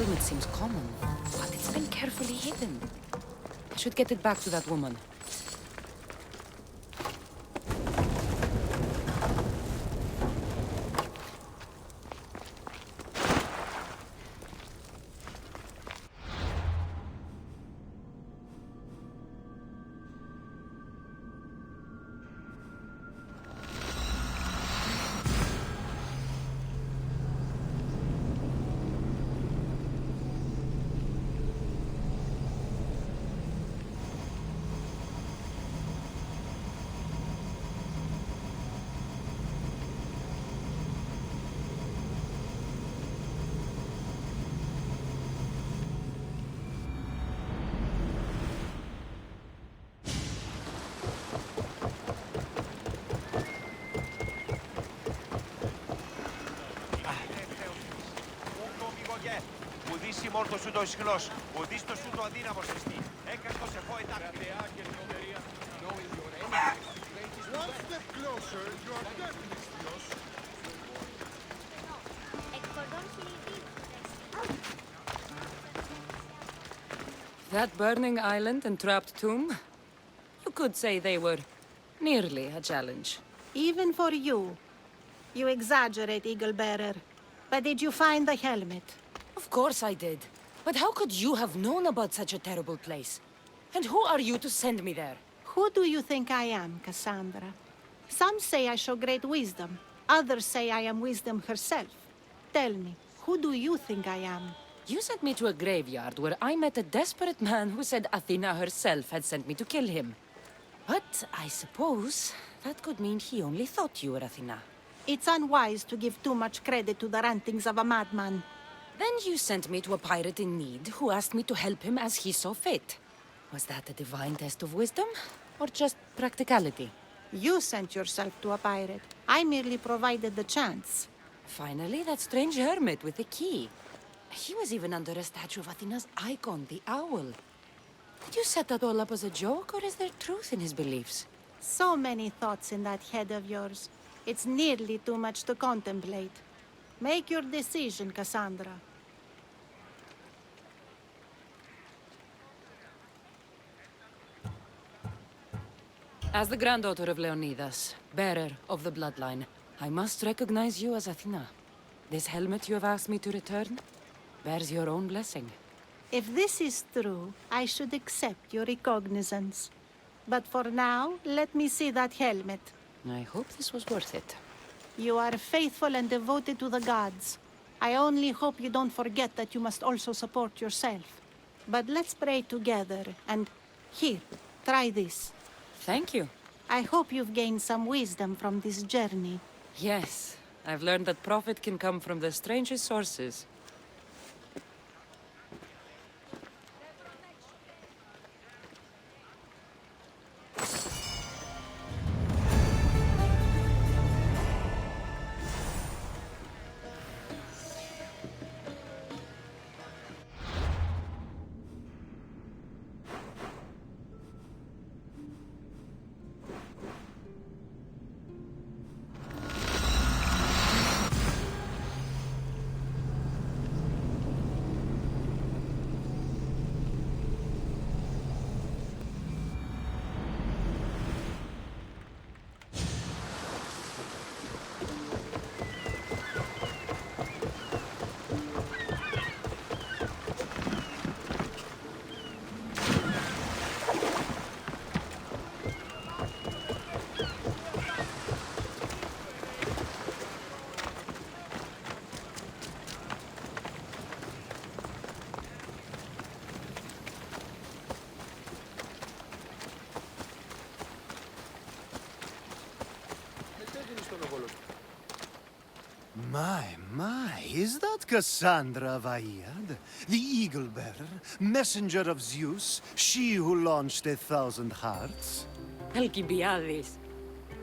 helmet seems common, but it's been carefully hidden. I should get it back to that woman. Ουδήσει μόρτο σου το ισχνός, ουδείς το σου το αδύναμος εστί. Έκαστος εφώ ετάκτη. One step closer, you are dead, Mistios. That burning island and trapped tomb? You could say they were nearly a challenge. Even for you. You exaggerate, Eagle-Bearer. But did you find the helmet? Of course I did. But how could you have known about such a terrible place? And who are you to send me there? Who do you think I am, Cassandra? Some say I show great wisdom. Others say I am wisdom herself. Tell me, who do you think I am? You sent me to a graveyard where I met a desperate man who said Athena herself had sent me to kill him. But I suppose that could mean he only thought you were Athena. It's unwise to give too much credit to the rantings of a madman. Then you sent me to a pirate in need who asked me to help him as he saw fit. Was that a divine test of wisdom? Or just practicality? You sent yourself to a pirate. I merely provided the chance. Finally, that strange hermit with the key. He was even under a statue of Athena's icon, the owl. Did you set that all up as a joke, or is there truth in his beliefs? So many thoughts in that head of yours. It's nearly too much to contemplate. Make your decision, Cassandra. As the granddaughter of Leonidas, bearer of the bloodline, I must recognize you as Athena. This helmet you have asked me to return bears your own blessing. If this is true, I should accept your recognizance. But for now, let me see that helmet. I hope this was worth it. You are faithful and devoted to the gods. I only hope you don't forget that you must also support yourself. But let's pray together, and here, try this. Thank you. I hope you've gained some wisdom from this journey. Yes, I've learned that profit can come from the strangest sources. My, is that Cassandra of Aiad, the Eagle-Bearer, messenger of Zeus, she who launched 1,000 hearts? Alcibiades.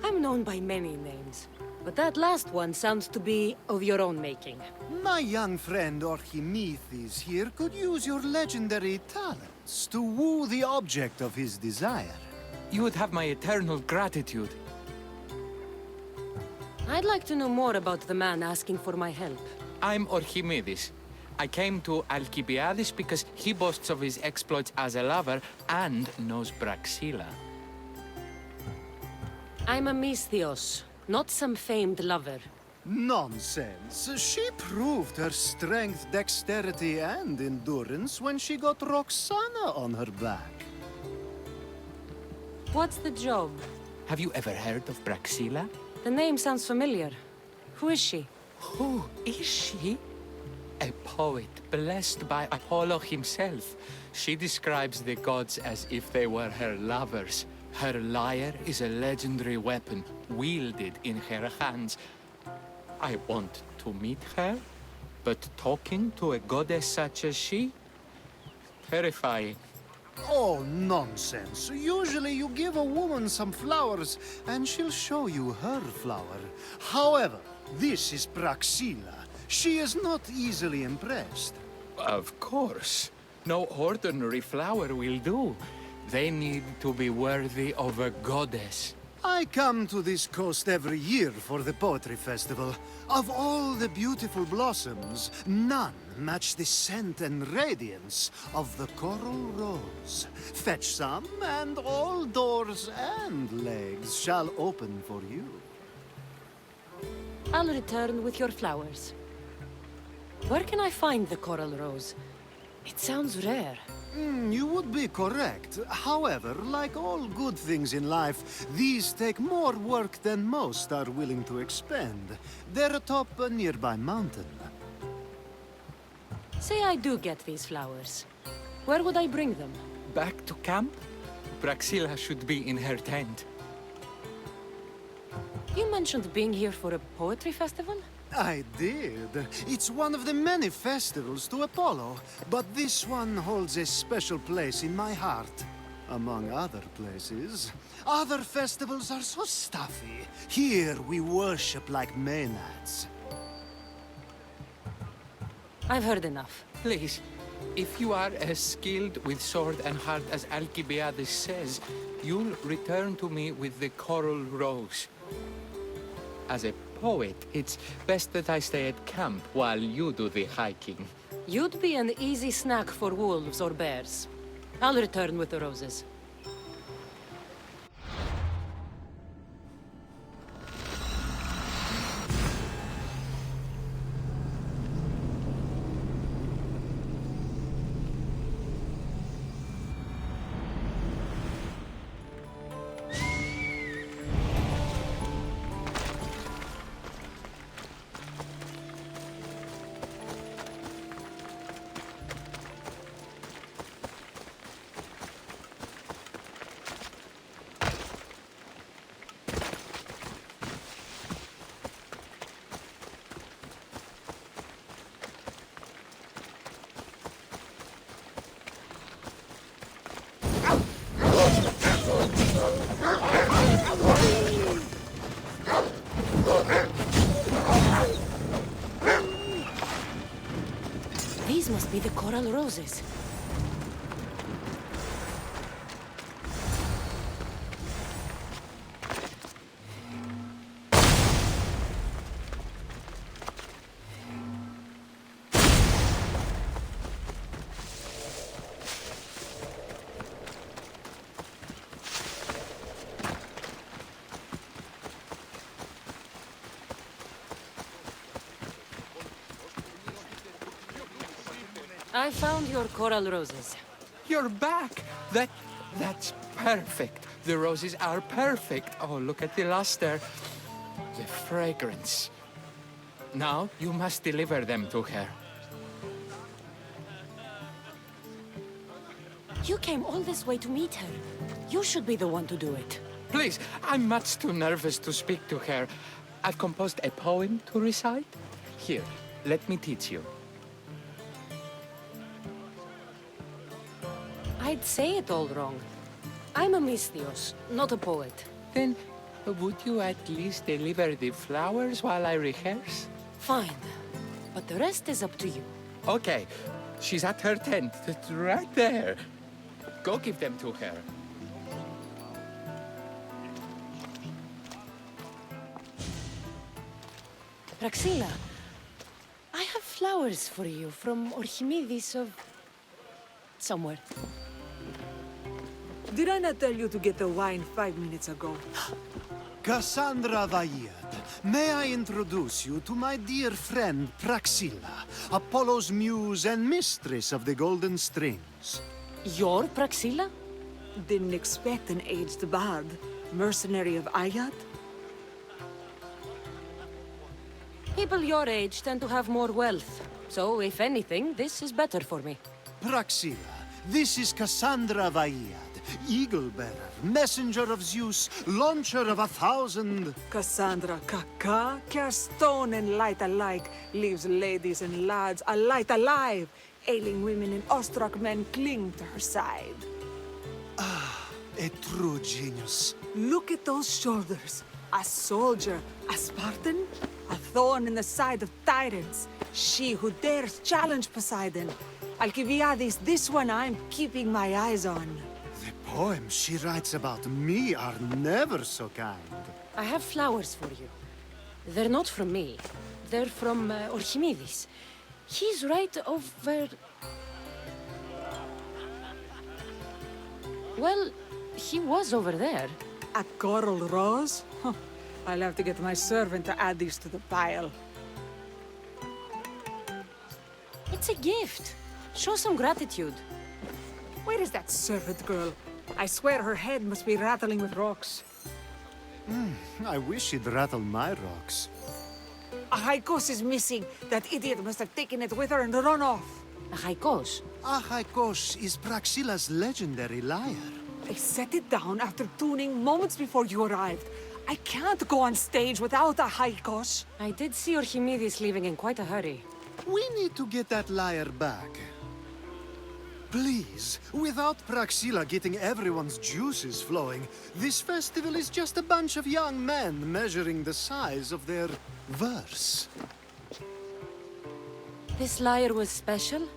I'm known by many names, but that last one sounds to be of your own making. My young friend Archimedes here could use your legendary talents to woo the object of his desire. You would have my eternal gratitude. I'd like to know more about the man asking for my help. I'm Archimedes. I came to Alcibiades because he boasts of his exploits as a lover and knows Braxilla. I'm a Misthios, not some famed lover. Nonsense. She proved her strength, dexterity, and endurance when she got Roxana on her back. What's the job? Have you ever heard of Braxilla? The name sounds familiar. Who is she? Who is she? A poet blessed by Apollo himself. She describes the gods as if they were her lovers. Her lyre is a legendary weapon, wielded in her hands. I want to meet her, but talking to a goddess such as she? Terrifying. Oh, nonsense. Usually you give a woman some flowers, and she'll show you her flower. However, this is Braxilla. She is not easily impressed. Of course. No ordinary flower will do. They need to be worthy of a goddess. I come to this coast every year for the Poetry Festival. Of all the beautiful blossoms, none match the scent and radiance of the coral rose. Fetch some, and all doors and legs shall open for you. I'll return with your flowers. Where can I find the coral rose? It sounds rare. You would be correct. However, like all good things in life, these take more work than most are willing to expend. They're atop a nearby mountain. Say I do get these flowers. Where would I bring them? Back to camp? Braxilla should be in her tent. You mentioned being here for a poetry festival? I did. It's one of the many festivals to Apollo, but this one holds a special place in my heart. Among other places. Other festivals are so stuffy. Here we worship like Maenads. I've heard enough. Please, if you are as skilled with sword and heart as Alcibiades says, you'll return to me with the coral rose. As a poet, it's best that I stay at camp while you do the hiking. You'd be an easy snack for wolves or bears. I'll return with the roses. These must be the coral roses. I found your coral roses. You're back! That's perfect. The roses are perfect. Oh, look at the luster. The fragrance. Now, you must deliver them to her. You came all this way to meet her. You should be the one to do it. Please, I'm much too nervous to speak to her. I've composed a poem to recite. Here, let me teach you. I'd say it all wrong. I'm a Misthios, not a poet. Then, would you at least deliver the flowers while I rehearse? Fine. But the rest is up to you. Okay. She's at her tent. It's right there. Go give them to her. Braxilla, I have flowers for you from Archimedes of... somewhere. Did I not tell you to get the wine 5 minutes ago? Cassandra Vaiad, may I introduce you to my dear friend Praxilla, Apollo's muse and mistress of the Golden Strings. You're Praxilla? Didn't expect an aged bard. Mercenary of Ayat? People your age tend to have more wealth. So, if anything, this is better for me. Praxilla, this is Cassandra Vaiad, Eagle-bearer, messenger of Zeus, launcher of 1,000... Cassandra Kaka, care stone and light alike, leaves ladies and lads alight alive. Ailing women and awestruck men cling to her side. A true genius. Look at those shoulders. A soldier, a Spartan, a thorn in the side of tyrants. She who dares challenge Poseidon. Alcibiades, this one I'm keeping my eyes on. The poems she writes about me are never so kind. I have flowers for you. They're not from me. They're from Archimedes. He's right over... Well, he was over there. A coral rose? Huh. I'll have to get my servant to add these to the pile. It's a gift. Show some gratitude. Where is that servant girl? I swear her head must be rattling with rocks. I wish she'd rattle my rocks. A Haikos is missing. That idiot must have taken it with her and run off. A Haikos? Achaikos is Praxilla's legendary lyre. I set it down after tuning moments before you arrived. I can't go on stage without a Haikos. I did see Archimedes leaving in quite a hurry. We need to get that lyre back. Please, without Praxilla getting everyone's juices flowing, this festival is just a bunch of young men measuring the size of their verse. This lyre was special.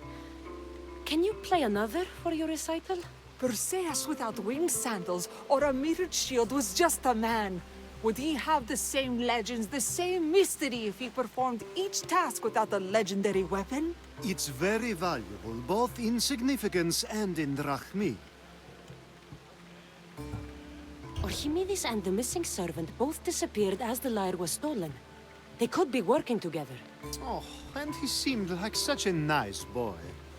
Can you play another for your recital? Perseus without winged sandals or a mirrored shield was just a man. Would he have the same legends, the same mystery if he performed each task without a legendary weapon? It's very valuable, both in significance and in drachmi. Archimedes and the missing servant both disappeared as the lyre was stolen. They could be working together. Oh, and he seemed like such a nice boy.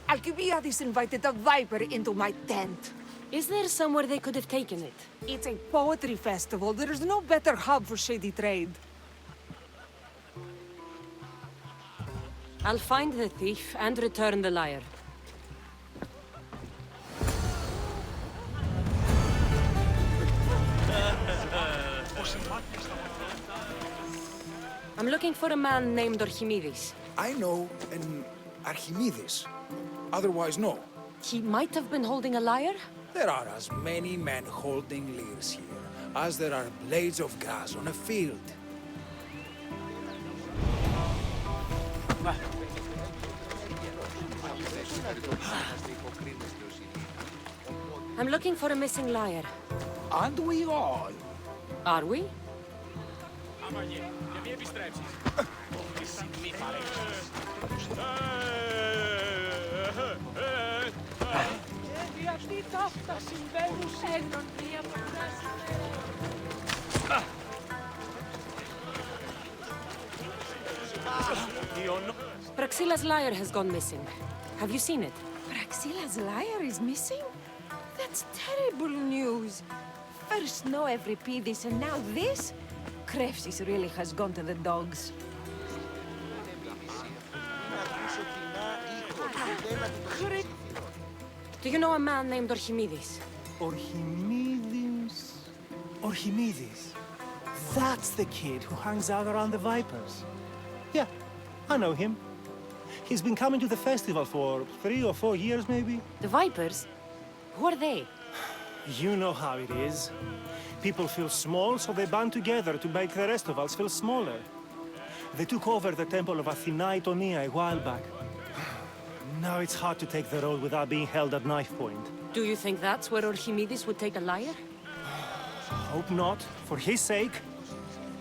Alcibiades invited a viper into my tent. Is there somewhere they could have taken it? It's a poetry festival. There's no better hub for shady trade. I'll find the thief and return the lyre. I'm looking for a man named Archimedes. I know an Archimedes. Otherwise, no. He might have been holding a lyre? There are as many men holding lyres here as there are blades of grass on a field. I'm looking for a missing lyre. Aren't we all? Are we? Praxilla's lyre has gone missing. Have you seen it? Praxilla's lyre is missing? That's terrible news. First no Euripides and now this? Krepsis really has gone to the dogs. Do you know a man named Archimedes? Archimedes? Archimedes? That's the kid who hangs out around the Vipers. Yeah, I know him. He's been coming to the festival for 3 or 4 years, maybe. The Vipers? Who are they? You know how it is. People feel small, so they band together to make the rest of us feel smaller. They took over the temple of Athena Itonia a while back. Now it's hard to take the road without being held at knife point. Do you think that's where Archimedes would take a lyre? Hope not. For his sake.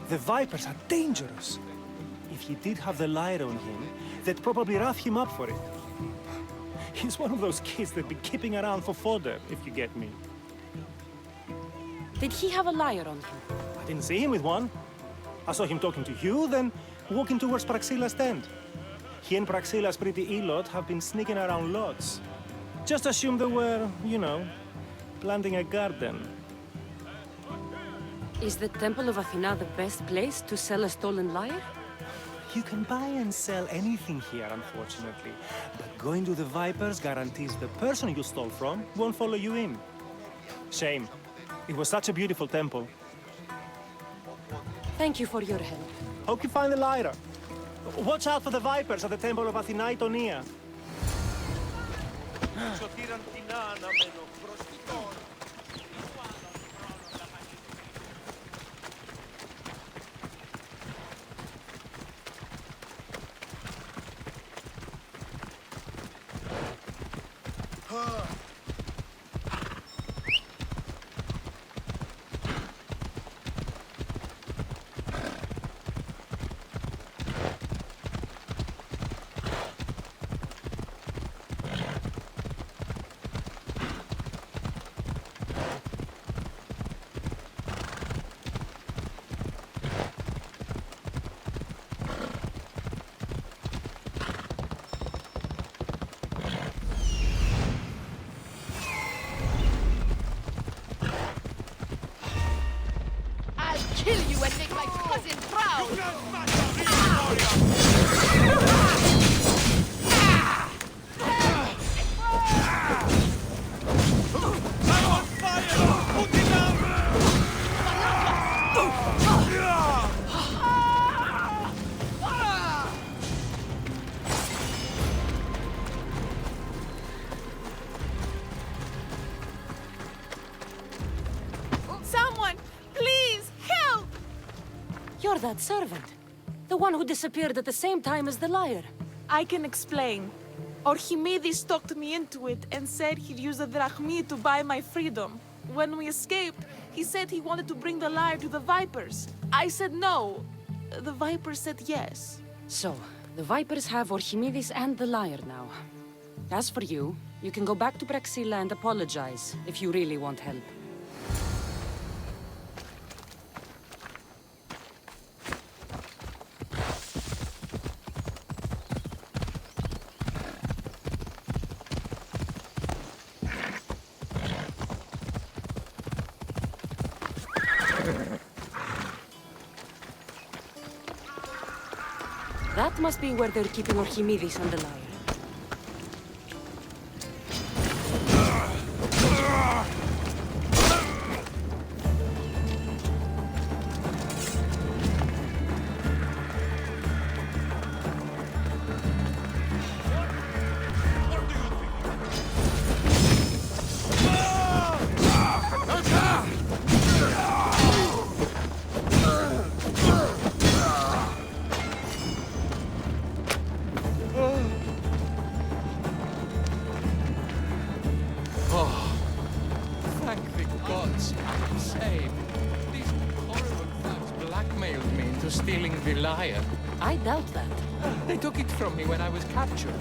The Vipers are dangerous. If he did have the lyre on him, they'd probably rough him up for it. He's one of those kids that'd be keeping around for fodder, if you get me. Did he have a lyre on him? I didn't see him with one. I saw him talking to you, then walking towards Praxila's tent. He and Praxila's pretty Elot have been sneaking around lots. Just assume they were, you know, planting a garden. Is the Temple of Athena the best place to sell a stolen lyre? You can buy and sell anything here, unfortunately. But going to the Vipers guarantees the person you stole from won't follow you in. Shame. It was such a beautiful temple. Thank you for your help. Hope you find the lyre. Watch out for the Vipers at the Temple of Athena Itonia. Kill you and make my cousin proud! I'm on fire! Put it down! Someone, please, help! You're that servant. The one who disappeared at the same time as the lyre. I can explain. Archimedes talked me into it and said he'd use the drachmi to buy my freedom. When we escaped, he said he wanted to bring the lyre to the Vipers. I said no. The Vipers said yes. So, the Vipers have Archimedes and the lyre now. As for you, you can go back to Praxilla and apologize if you really want help. That must be where they're keeping Archimedes and the lyre. Thank the gods I'm saved. These horrible thugs blackmailed me into stealing the lyre. I doubt that. They took it from me when I was captured.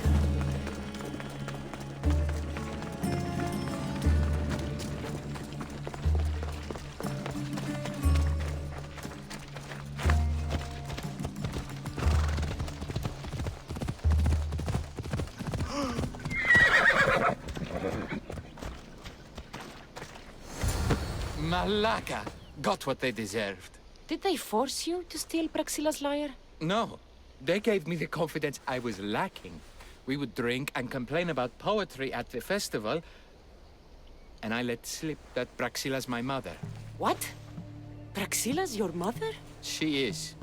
Malaka got what they deserved. Did they force you to steal Praxilla's lyre? No, they gave me the confidence I was lacking. We would drink and complain about poetry at the festival, and I let slip that Praxilla's my mother. What? Praxilla's your mother? She is.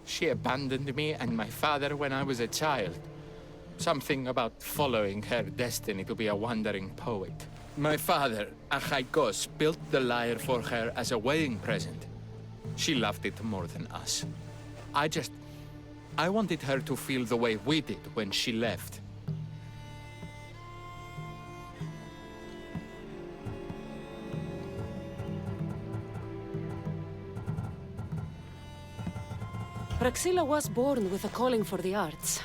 She abandoned me and my father when I was a child. Something about following her destiny to be a wandering poet. My father, Achaikos, built the lyre for her as a wedding present. She loved it more than us. I wanted her to feel the way we did when she left. Praxilla was born with a calling for the arts.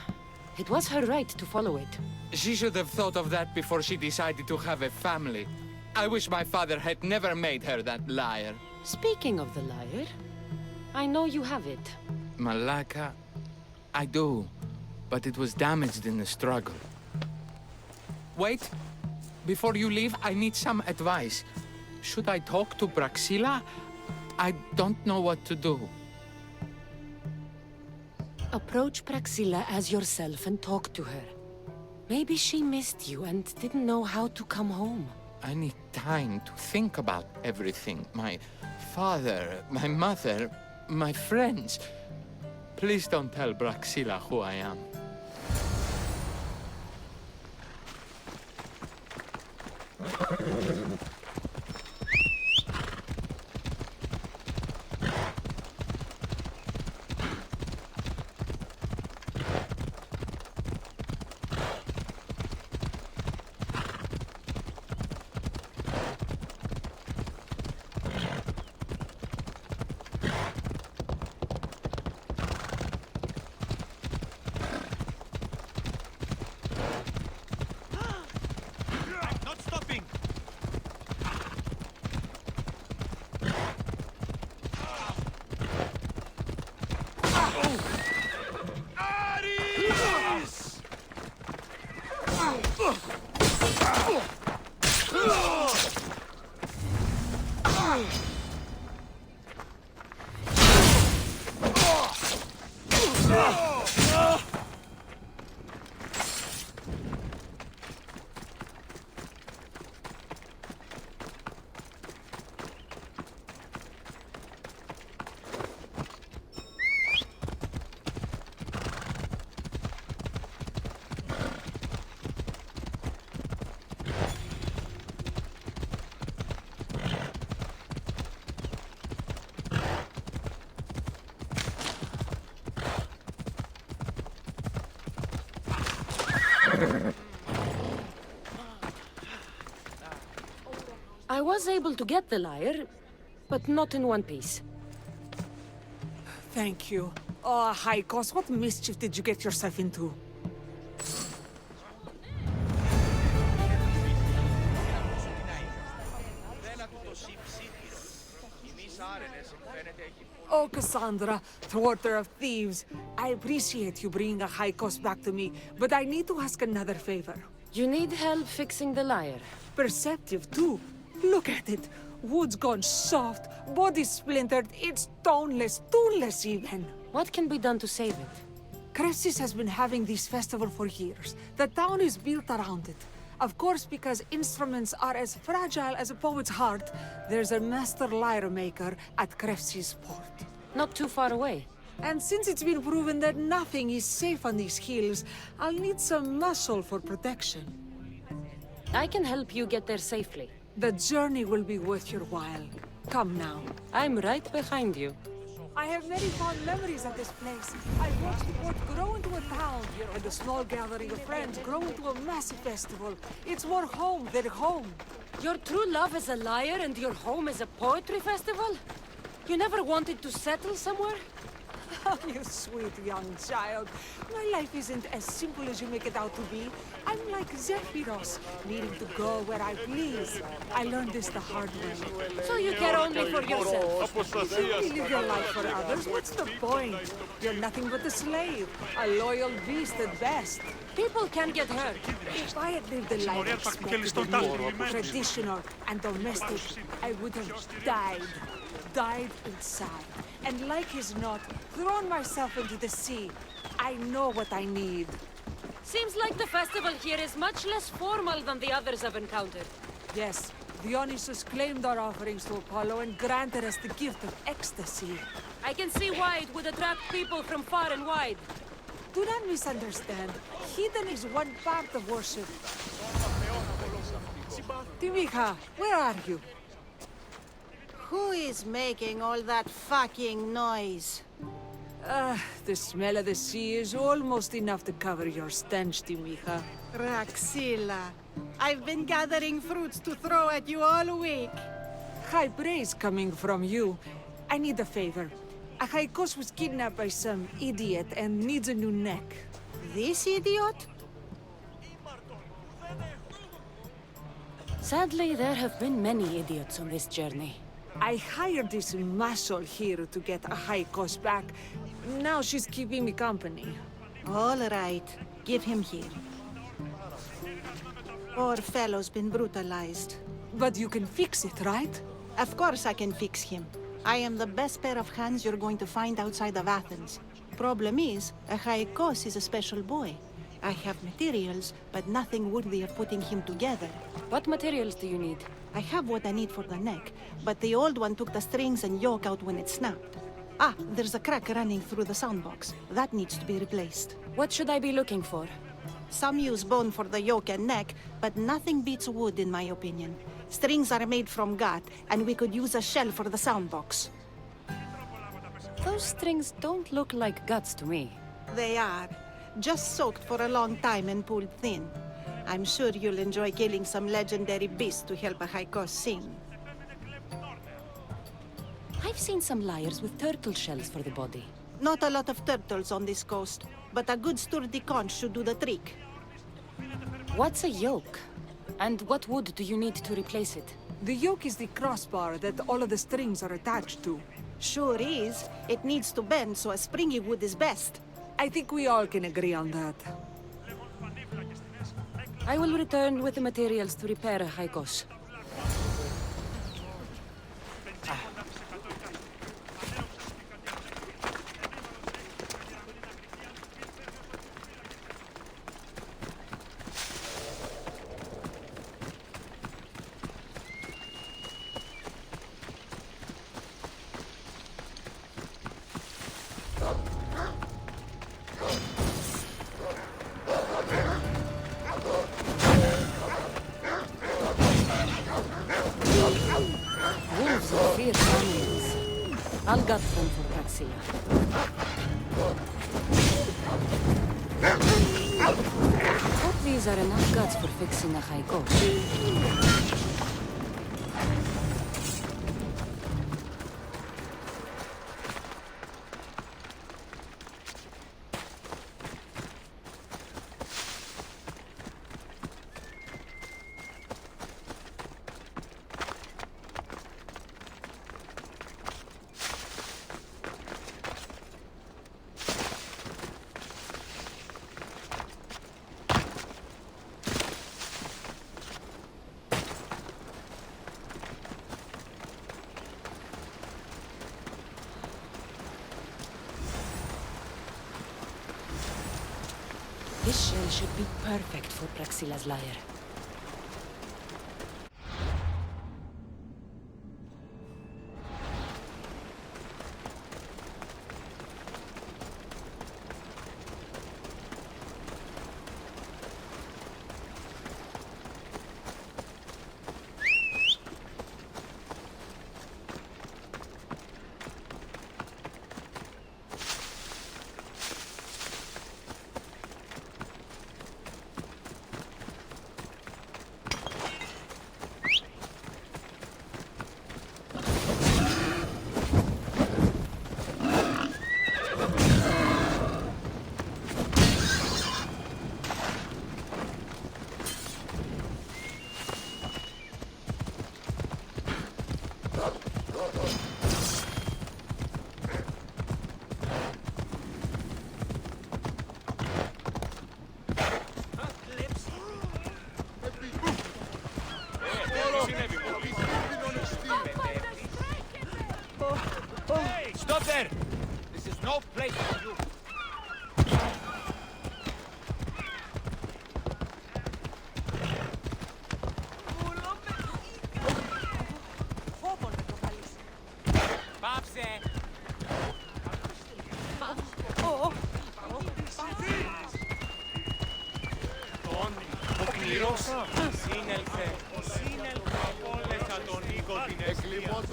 It was her right to follow it. She should have thought of that before she decided to have a family. I wish my father had never made her that liar. Speaking of the lyre, I know you have it. Malaka, I do, but it was damaged in the struggle. Wait, before you leave, I need some advice. Should I talk to Braxilla? I don't know what to do. Approach Praxilla as yourself and talk to her. Maybe she missed you and didn't know how to come home. I need time to think about everything. My father, my mother, my friends. Please don't tell Braxilla who I am. Not stopping! Ares! I was able to get the lyre, but not in one piece. Thank you. Oh, Haikos, what mischief did you get yourself into? Oh, Cassandra, thwarter of thieves. I appreciate you bringing a Haikos back to me, but I need to ask another favor. You need help fixing the lyre. Perceptive, too. Look at it. Wood's gone soft, body splintered, it's toneless, tooless even. What can be done to save it? Cressis has been having this festival for years. The town is built around it. Of course, because instruments are as fragile as a poet's heart, there's a master lyre maker at Cressis port. Not too far away. And since it's been proven that nothing is safe on these hills, I'll need some muscle for protection. I can help you get there safely. The journey will be worth your while. Come now. I'm right behind you. I have many fond memories of this place. I watched the port grow into a town, and a small gathering of friends grow into a massive festival. It's more home than home. Your true love is a lyre and your home is a poetry festival? You never wanted to settle somewhere? Oh, you sweet young child. My life isn't as simple as you make it out to be. I'm like Zephyros, needing to go where I please. I learned this the hard way. So you care only for yourself? If you only live your life for others, what's the point? You're nothing but a slave, a loyal beast at best. People can get hurt. If I had lived a life expected of me, traditional and domestic, I would have died inside. And like as not, thrown myself into the sea. I know what I need. Seems like the festival here is much less formal than the others I've encountered. Yes, Dionysus claimed our offerings to Apollo and granted us the gift of ecstasy. I can see why it would attract people from far and wide. Do not misunderstand. Heathen is one part of worship. Timiha, where are you? Who is making all that fucking noise? The smell of the sea is almost enough to cover your stench, Timiha. Praxilla, I've been gathering fruits to throw at you all week. High praise coming from you. I need a favor. Achaikos was kidnapped by some idiot and needs a new neck. This idiot? Sadly, there have been many idiots on this journey. I hired this muscle here to get a high cost back. Now she's keeping me company. All right. Give him here. Poor fellow's been brutalized. But you can fix it, right? Of course I can fix him. I am the best pair of hands you're going to find outside of Athens. Problem is, Achaikos is a special boy. I have materials, but nothing worthy of putting him together. What materials do you need? I have what I need for the neck, but the old one took the strings and yoke out when it snapped. Ah, there's a crack running through the soundbox. That needs to be replaced. What should I be looking for? Some use bone for the yoke and neck, but nothing beats wood in my opinion. Strings are made from gut, and we could use a shell for the soundbox. Those strings don't look like guts to me. They are. Just soaked for a long time and pulled thin. I'm sure you'll enjoy killing some legendary beasts to help Achaikos sing. I've seen some liars with turtle shells for the body. Not a lot of turtles on this coast, but a good sturdy conch should do the trick. What's a yoke? And what wood do you need to replace it? The yoke is the crossbar that all of the strings are attached to. Sure is. It needs to bend, so a springy wood is best. I think we all can agree on that. I will return with the materials to repair Achaikos. Wolves are fierce animals. I'll gut them for Praxia. Hope these are enough guts for fixing Achaikos. This shell should be perfect for Praxila's lyre. Hey, stop there! This is no place for you. Πάψε! Ο κληρός σύνελθε απόλυτα τον οίκο την αιστεία.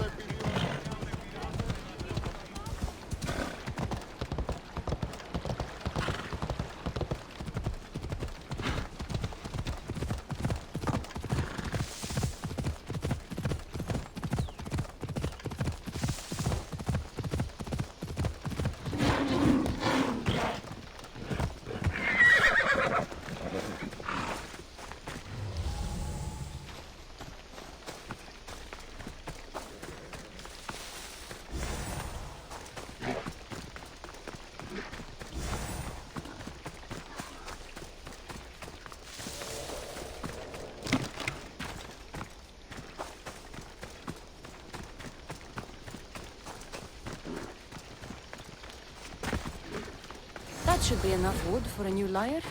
That should be enough wood for a new lyre.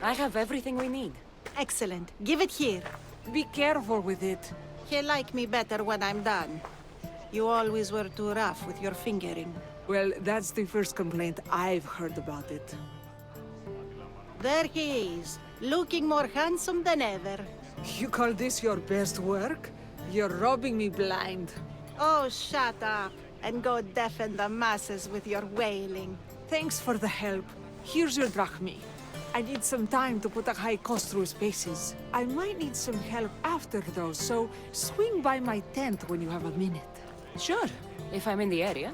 I have everything we need. Excellent. Give it here. Be careful with it. He'll like me better when I'm done. You always were too rough with your fingering. Well, that's the first complaint I've heard about it. There he is, looking more handsome than ever. You call this your best work? You're robbing me blind. Oh, shut up, and go deafen the masses with your wailing. Thanks for the help. Here's your drachmi. I need some time to put a high cost through his paces. I might need some help after though, so swing by my tent when you have a minute. Sure, if I'm in the area.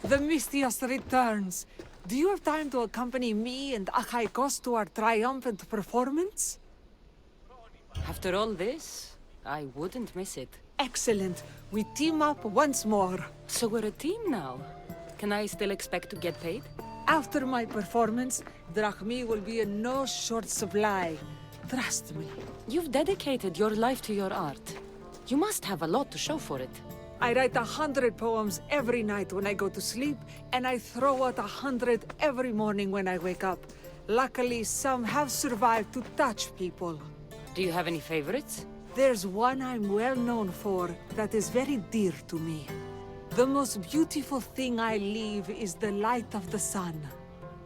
The Misthios returns. Do you have time to accompany me and Achaikos to our triumphant performance? After all this, I wouldn't miss it. Excellent. We team up once more. So we're a team now. Can I still expect to get paid? After my performance, drachmi will be in no short supply. Trust me. You've dedicated your life to your art. You must have a lot to show for it. I write 100 poems every night when I go to sleep, and I throw out 100 every morning when I wake up. Luckily, some have survived to touch people. Do you have any favorites? There's one I'm well known for that is very dear to me. The most beautiful thing I leave is the light of the sun.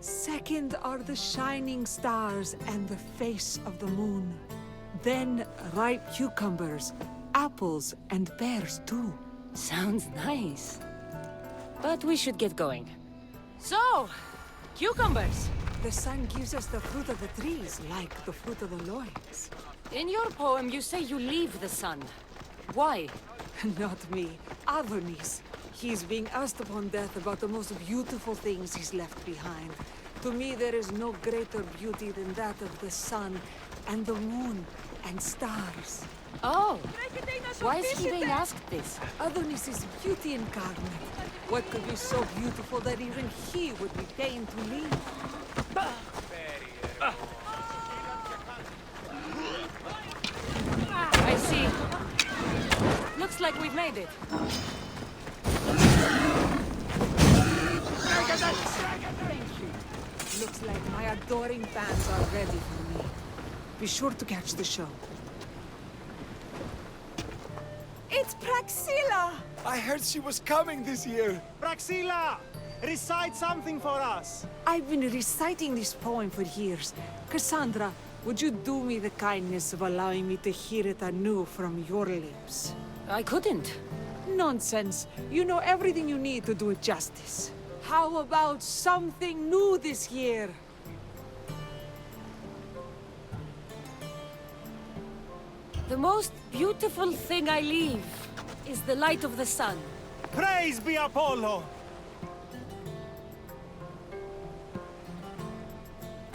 Second are the shining stars and the face of the moon. Then ripe cucumbers, apples, and pears too. Sounds nice. But we should get going. So, cucumbers! The sun gives us the fruit of the trees, like the fruit of the loins. In your poem, you say you leave the sun. Why? Not me. Adonis. He's being asked upon death about the most beautiful things he's left behind. To me, there is no greater beauty than that of the sun, and the moon, and stars. Oh! Why is he being asked this? Adonis is beauty incarnate. What could be so beautiful that even he would be pained to leave? I see. Looks like we've made it. Thank you. Looks like my adoring fans are ready for me. Be sure to catch the show. It's Praxilla! I heard she was coming this year. Praxilla! Recite something for us! I've been reciting this poem for years. Cassandra, would you do me the kindness of allowing me to hear it anew from your lips? I couldn't. Nonsense. You know everything you need to do it justice. How about something new this year? The most beautiful thing I leave is the light of the sun. Praise be Apollo!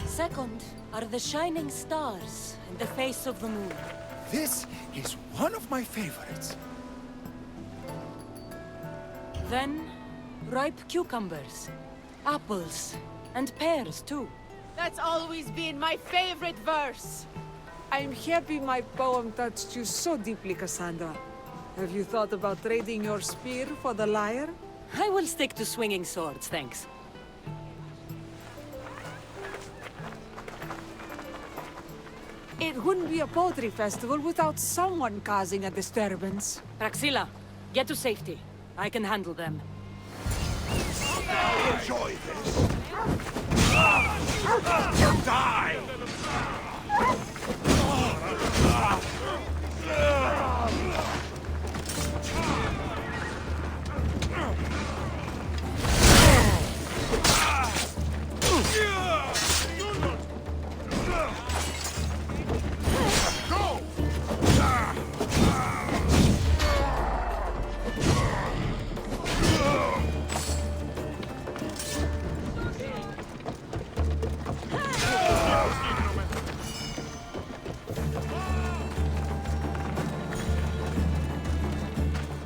Second are the shining stars and the face of the moon. This is one of my favorites. Then Ripe cucumbers, apples, and pears, too. That's always been my favorite verse. I'm happy my poem touched you so deeply, Cassandra. Have you thought about trading your spear for the lyre? I will stick to swinging swords, thanks. It wouldn't be a poetry festival without someone causing a disturbance. Praxilla, get to safety. I can handle them. Enjoy this! Die!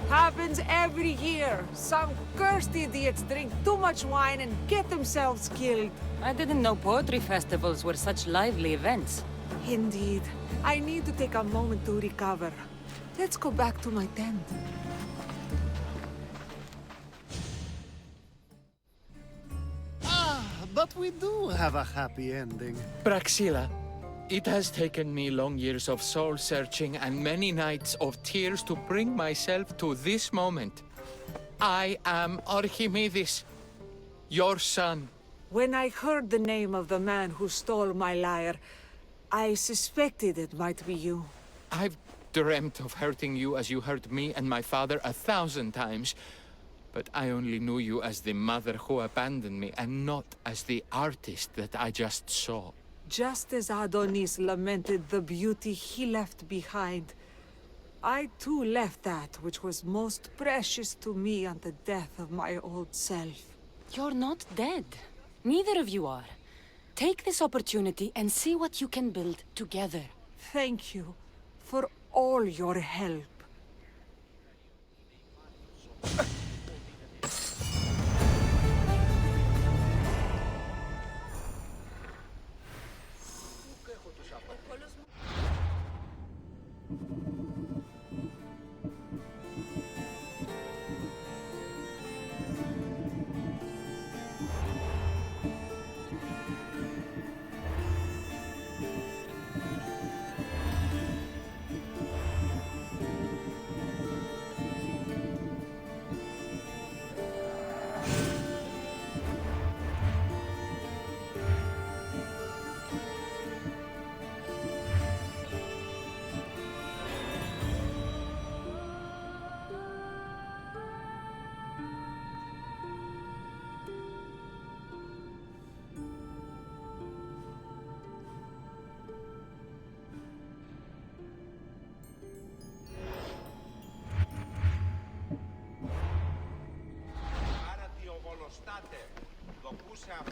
Happens every year. Some cursed idiots drink too much wine and get themselves killed. I didn't know poetry festivals were such lively events. Indeed. I need to take a moment to recover. Let's go back to my tent. But we do have a happy ending. Praxilla, it has taken me long years of soul-searching and many nights of tears to bring myself to this moment. I am Archimedes, your son. When I heard the name of the man who stole my lyre, I suspected it might be you. I've dreamt of hurting you as you hurt me and my father 1,000 times. But I only knew you as the mother who abandoned me, and not as the artist that I just saw. Just as Adonis lamented the beauty he left behind, I too left that which was most precious to me on the death of my old self. You're not dead. Neither of you are. Take this opportunity and see what you can build together. Thank you for all your help. Άρα τι οβολοστάτε, δοκούσα